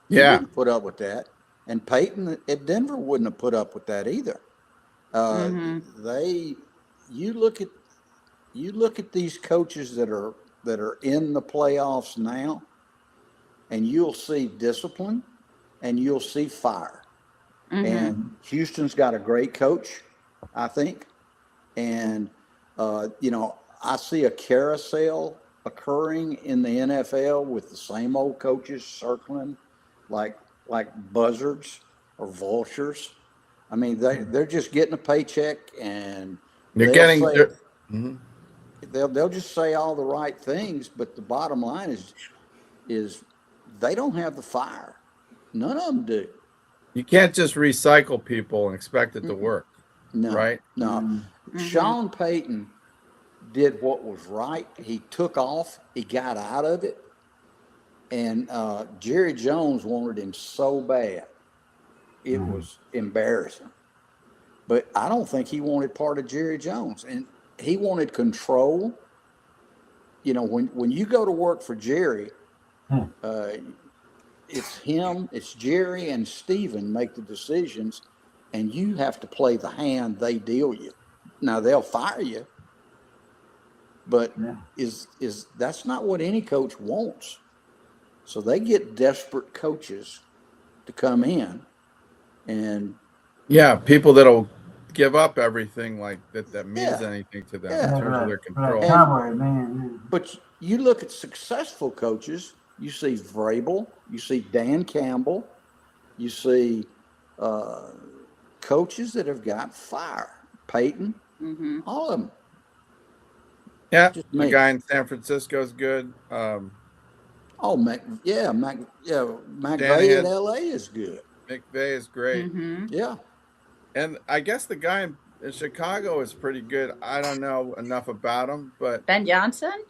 He wouldn't put up with that. And Peyton at Denver wouldn't have put up with that either. You look at these coaches that are in the playoffs now, and you'll see discipline and you'll see fire. And Houston's got a great coach, I think. And I see a carousel occurring in the NFL with the same old coaches circling like buzzards or vultures. I mean, they're just getting a paycheck, and they'll just say all the right things, but the bottom line is they don't have the fire. None of them do. You can't just recycle people and expect it to work. No, right? No. Sean Payton did what was right. He took off. He got out of it. And Jerry Jones wanted him so bad. It was embarrassing. But I don't think he wanted part of Jerry Jones. And he wanted control. When you go to work for Jerry, it's him, it's Jerry, and Steven make the decisions, and you have to play the hand they deal you. Now, they'll fire you, but that's not what any coach wants. So they get desperate coaches to come in, and people that'll give up everything like that means anything to them in terms of their control. But you look at successful coaches, you see Vrabel, you see Dan Campbell, you see coaches that have got fire. Peyton, all of them. Yeah, the guy in San Francisco is good. McVay in LA is good. McVay is great. Yeah. And I guess the guy in Chicago is pretty good. I don't know enough about him, but Ben Johnson?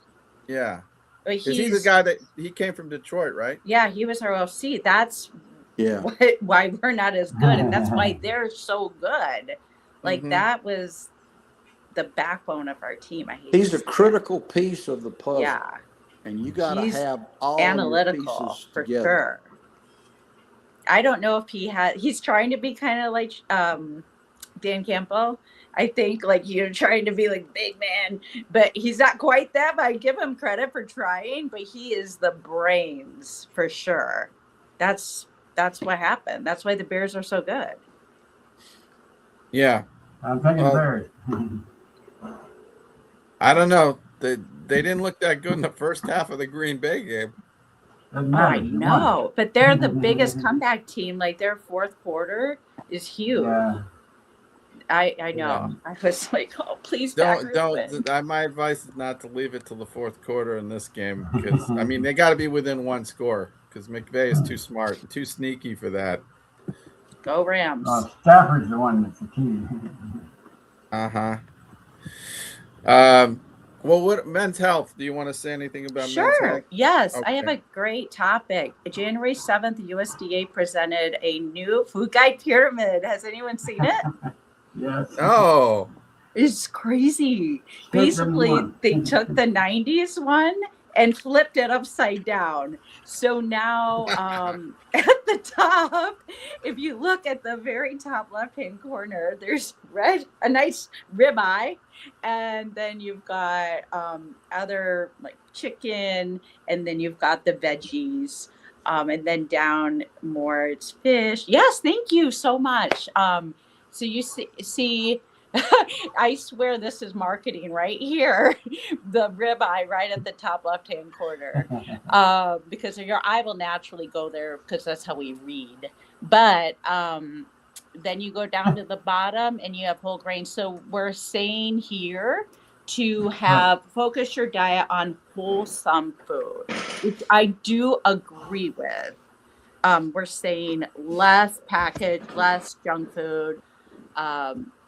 Yeah. He's the guy that he came from Detroit, right? Yeah, he was our OC. That's why we're not as good, and that's why they're so good. Like that was the backbone of our team. He's a critical piece of the puzzle. Yeah. And you got to have all analytical your pieces for together. sure. I don't know if he's trying to be kind of like Dan Campbell. I think trying to be like big man, but he's not quite that, but I give him credit for trying, but he is the brains for sure. That's what happened. That's why the Bears are so good. Yeah. I'm thinking Bears. I don't know. They didn't look that good in the first half of the Green Bay game. I know, but they're the biggest comeback team. Like their fourth quarter is huge. Yeah. I know. I was like, oh, please don't. My advice is not to leave it till the fourth quarter in this game because they got to be within one score because McVay is too smart and too sneaky for that. Go Rams. Stafford's the one that's the key. Well, what men's health? Do you want to say anything about men's health? Yes, okay. I have a great topic. January 7th, USDA presented a new food guide pyramid. Has anyone seen it? Yes. Oh. It's crazy. Take them Basically, one. they took the 90s one and flipped it upside down. So now at the top, if you look at the very top left-hand corner, there's a nice ribeye, and then you've got other like chicken, and then you've got the veggies. And then down more, it's fish. Yes, thank you so much. So you see I swear this is marketing right here. The ribeye right at the top left-hand corner. Because your eye will naturally go there because that's how we read. But then you go down to the bottom and you have whole grain. So we're saying here to have focus your diet on wholesome food, which I do agree with. We're saying less packaged, less junk food,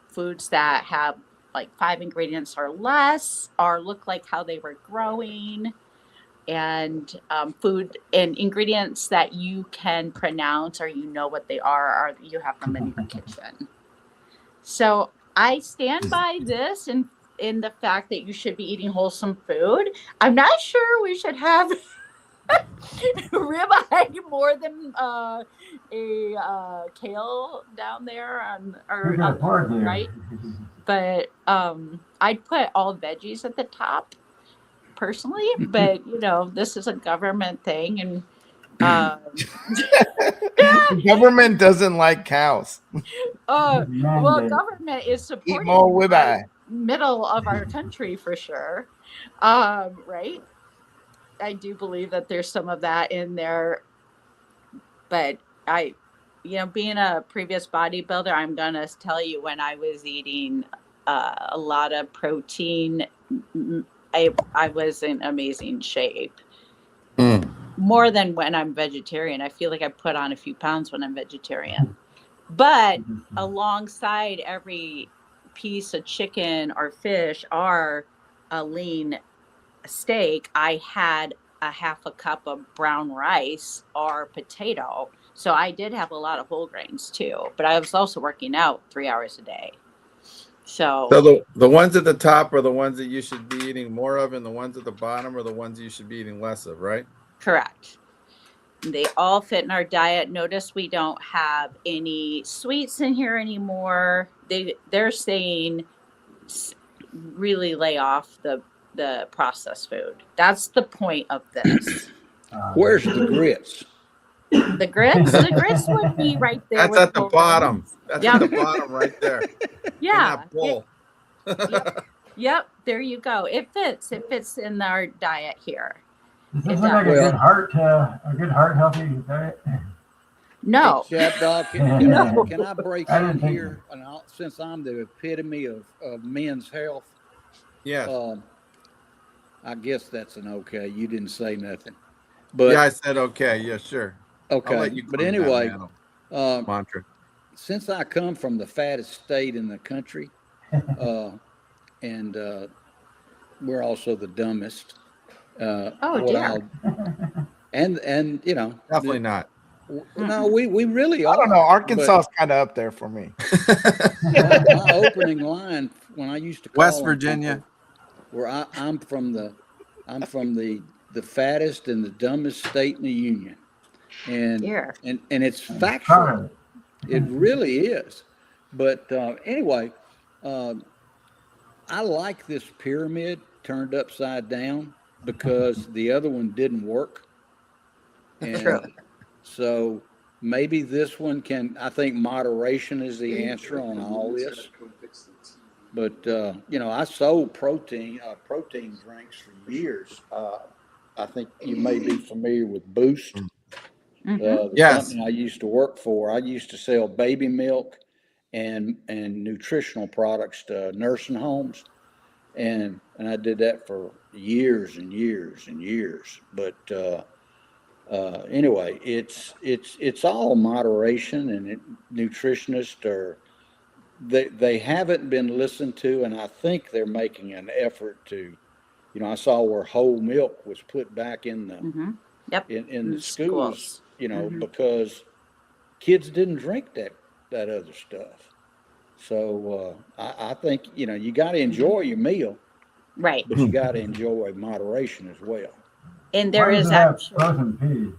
foods that have like 5 ingredients or less, or look like how they were growing, and food and ingredients that you can pronounce or you know what they are, or you have them in your kitchen. So I stand by this in the fact that you should be eating wholesome food. I'm not sure we should have ribeye more than a kale down there right? But I'd put all veggies at the top personally, but this is a government thing, and the government doesn't like cows. Well, government is supporting the middle of our country for sure, right? I do believe that there's some of that in there, but being a previous bodybuilder, I'm gonna tell you, when I was eating a lot of protein, I was in amazing shape. More than when I'm vegetarian. I feel like I put on a few pounds when I'm vegetarian. But alongside every piece of chicken or fish or a lean steak, I had a half a cup of brown rice or potato. So I did have a lot of whole grains too, but I was also working out 3 hours a day. So the ones at the top are the ones that you should be eating more of, and the ones at the bottom are the ones you should be eating less of, right? Correct. They all fit in our diet. Notice we don't have any sweets in here anymore. They're saying really lay off the processed food. That's the point of this. Where's the grits? The grits would be right there. That's at the bottom. That's at the bottom right there. Yeah. In that bowl. Yep. There you go. It fits. It fits in our diet here. Does this look like a good heart healthy diet? No. Hey, Chap Dog, can I break in here? And since I'm the epitome of men's health, I guess that's an okay. You didn't say nothing. But yeah, I said okay. Yeah, sure. Okay. But anyway, mantra. Since I come from the fattest state in the country, and we're also the dumbest. Dear. And definitely not. No, we really are. I don't know. Arkansas is kind of up there for me. my opening line when I used to call West Virginia, where I'm from the fattest and the dumbest state in the union, and it's factual. It really is. But anyway, I like this pyramid turned upside down because the other one didn't work. And so maybe this one can. I think moderation is the answer on all this. But I sold protein drinks for years. I think you may be familiar with Boost. The company I used to work for. I used to sell baby milk and nutritional products to nursing homes, and I did that for years and years and years. But anyway, it's all moderation, and nutritionists are. They haven't been listened to, and I think they're making an effort to, I saw where whole milk was put back in the in the schools, because kids didn't drink that other stuff. So I think, you got to enjoy your meal, Right. but you got to enjoy moderation as well. And there Why does is it have actual, frozen peas?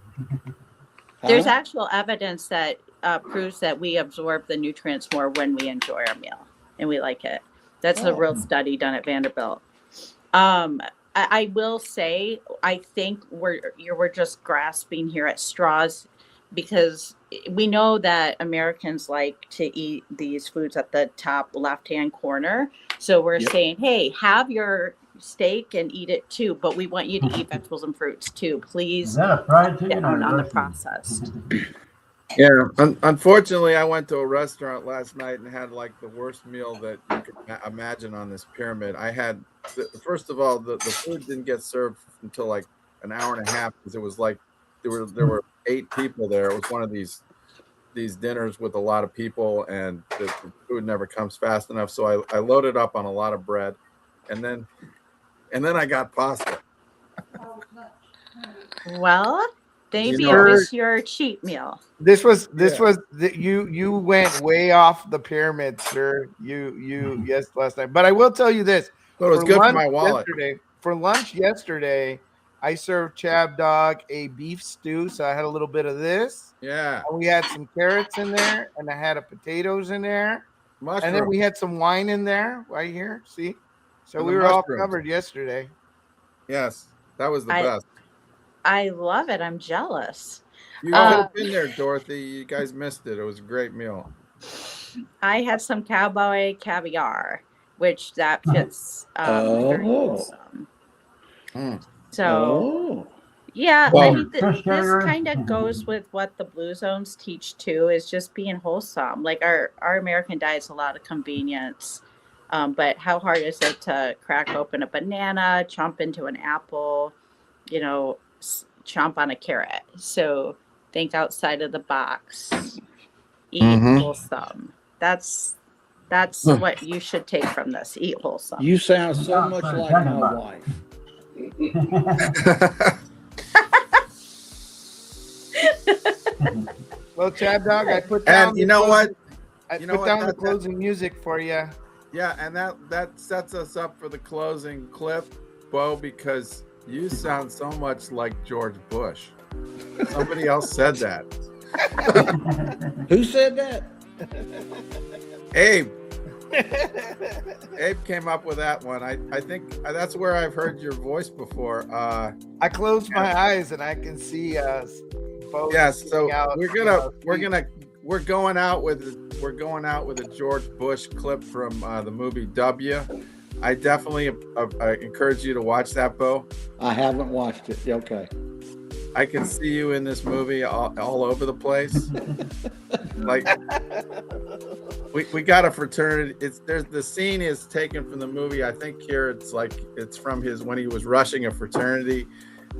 there's Huh? actual evidence that proves that we absorb the nutrients more when we enjoy our meal and we like it. That's a Oh. real study done at Vanderbilt. I will say, I think we're just grasping here at straws, because we know that Americans like to eat these foods at the top left-hand corner. So we're Yep. saying, hey, have your steak and eat it too, but we want you to eat vegetables and fruits too. Is Please that a fried get chicken down or on the roasted? processed. Yeah, unfortunately, I went to a restaurant last night and had like the worst meal that you could imagine on this pyramid. I had, first of all, the food didn't get served until like an hour and a half, because it was like there were 8 people there. It was one of these dinners with a lot of people, and the food never comes fast enough. So I loaded up on a lot of bread, and then I got pasta. Well, maybe know- it was your cheat meal. This was Yeah. you went way off the pyramid, sir. Yes, last night. But I will tell you this. But it was good for my wallet. For lunch yesterday, I served Chab Dog a beef stew. So I had a little bit of this. Yeah, And we had some carrots in there, and I had a potatoes in there. mushrooms. And then we had some wine in there right here. See? So And we the were all mushrooms. covered yesterday. Yes, that was the I- best. I love it. I'm jealous. You should have been there, Dorothy. You guys missed it. It was a great meal. I had some cowboy caviar, which that fits very Oh. wholesome. Mm. So Oh. yeah, Well- I mean, Fish this caviar? kind of goes with what the blue zones teach too, is just being wholesome. Like our American diet's a lot of convenience, but how hard is it to crack open a banana, chomp into an apple, chomp on a carrot? So think outside of the box, eat wholesome. That's what you should take from this. Eat wholesome. You sound so Yeah, much for a like second, my but- wife. Well, Chab Dog, I put down. And you know what? I You know put what? down the That- closing music for you. Yeah, and that sets us up for the closing clip, Bo, because you sound so much like George Bush. Somebody else said that. Who said that? Abe. Abe came up with that one. I think that's where I've heard your voice before. I close my eyes and I can see us both. Yeah, so out, we're going out with a George Bush clip from the movie W. I definitely encourage you to watch that, Bo. I haven't watched it. Okay. I can see you in this movie all over the place. Like we got a fraternity. The scene is taken from the movie. I think here it's from when he was rushing a fraternity,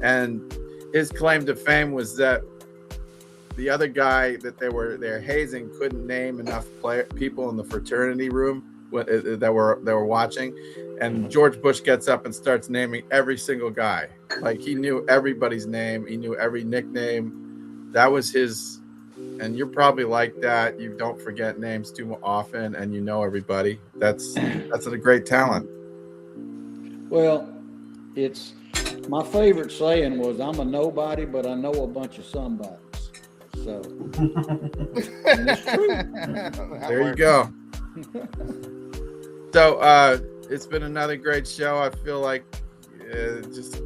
and his claim to fame was that the other guy that they're hazing couldn't name enough people in the fraternity room that were watching, and George Bush gets up and starts naming every single guy. Like he knew everybody's name, he knew every nickname. That was his. And you're probably like that. You don't forget names too often, and you know everybody. That's a great talent. Well, it's my favorite saying was, "I'm a nobody, but I know a bunch of somebodies." So and it's true. There you go. So it's been another great show. I feel like just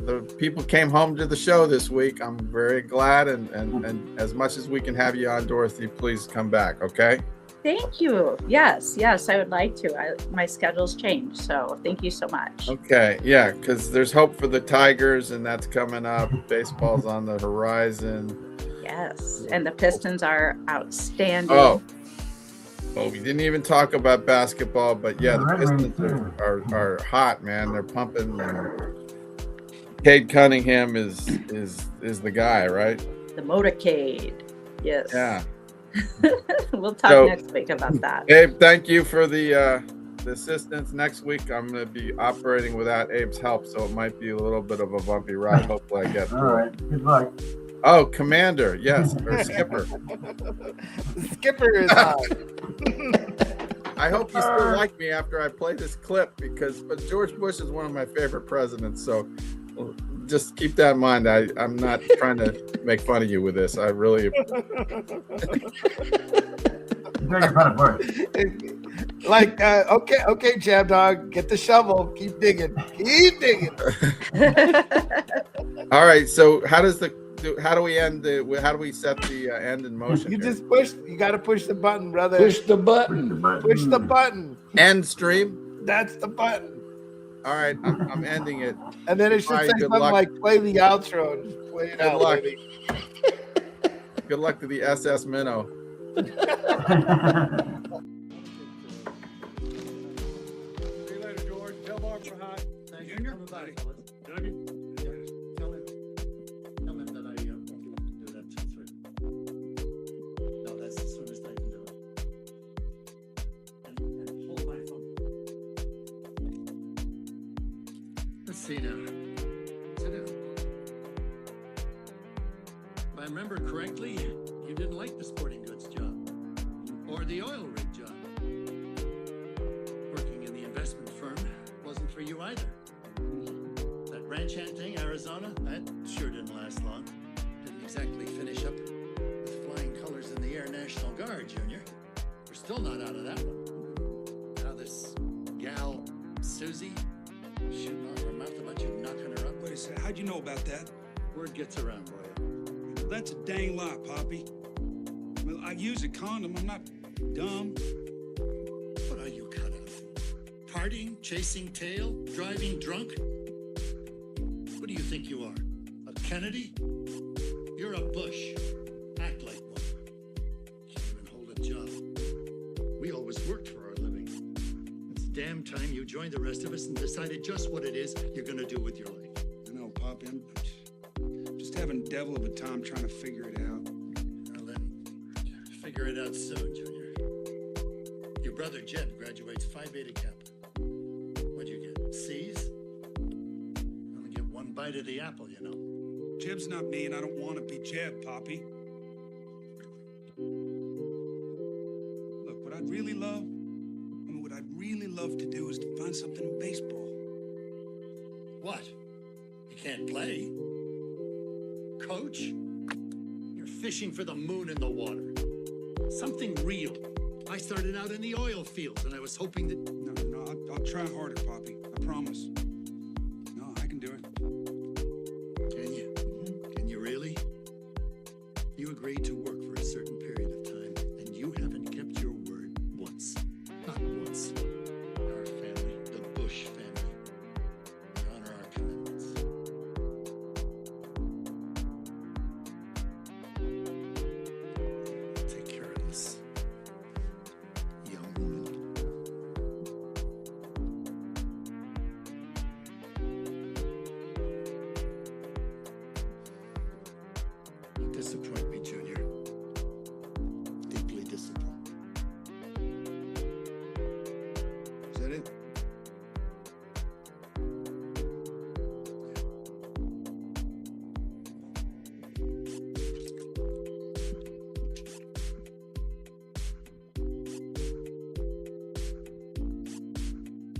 the people came home to the show this week. I'm very glad, and as much as we can have you on, Dorothy, please come back, okay? Thank you. Yes, I would like to. My schedule's changed, so thank you so much. Okay, yeah, because there's hope for the Tigers, and that's coming up. Baseball's on the horizon. Yes, and the Pistons are outstanding. Oh, we didn't even talk about basketball, but yeah, the Pistons are hot, man. They're pumping. And Cade Cunningham is the guy, right? The motorcade. Yes. Yeah. We'll talk next week about that. Abe, thank you for the assistance. Next week, I'm going to be operating without Abe's help, so it might be a little bit of a bumpy ride. Hopefully, I get through. All right. Good luck. Oh, Commander, yes, or Skipper. Skipper is on. I hope you still like me after I play this clip but George Bush is one of my favorite presidents. So just keep that in mind. I'm not trying to make fun of you with this. I really. Like, okay, Jab Dog, get the shovel, keep digging. All right. So how do we set the end in motion? You just you got to push the button, brother. Push the button. Push the button. End stream. That's the button. All right, I'm ending it. And then it should say something like play the outro. Just play it out, baby. Good luck to the SS Minnow. See you later, George. Tell Mark for hi. Thank you. Come about it, fellas. Tell him that I won't do that till 3. No, that's the soonest I can do it. And hold my phone. Let's see now. Sit down. If I remember correctly, you didn't like the sporting goods job or the oil rig job. Working in the investment firm wasn't for you either. That ranch hand thing, Arizona, that sure didn't last long. Didn't exactly finish up with flying colors in the Air National Guard, Junior. We're still not out of that one. Now this gal, Susie, shooting off her mouth about you knocking her up. Wait a second, how'd you know about that? Word gets around, boy. Well, that's a dang lie, Poppy. Well, I use a condom, I'm not dumb. What are you cut out for? Partying, chasing tail, driving drunk? What do you think you are? A Kennedy? You're a Bush. Act like one. Can't even hold a job. We always worked for our living. It's damn time you joined the rest of us and decided just what it is you're gonna do with your life. I know, Poppy, I'm just having a devil of a time trying to figure it out. Well then, figure it out soon, Junior. Your brother Jed graduates Phi Beta Kappa. What'd you get? C's? Only get one bite of the apple, you know. Jeb's not me, and I don't want to be Jeb, Poppy. Look, what I'd really love to do is to find something in baseball. What? You can't play? Coach? You're fishing for the moon in the water. Something real. I started out in the oil fields, and I was hoping that... No, I'll try harder, Poppy. I promise. No, I can do it. Can you? Can you really? You agreed to work for a certain period of time, and you haven't kept your word once. Not once. Our family, the Bush family, we honor our commitments. Take care of this young woman. Disappointed.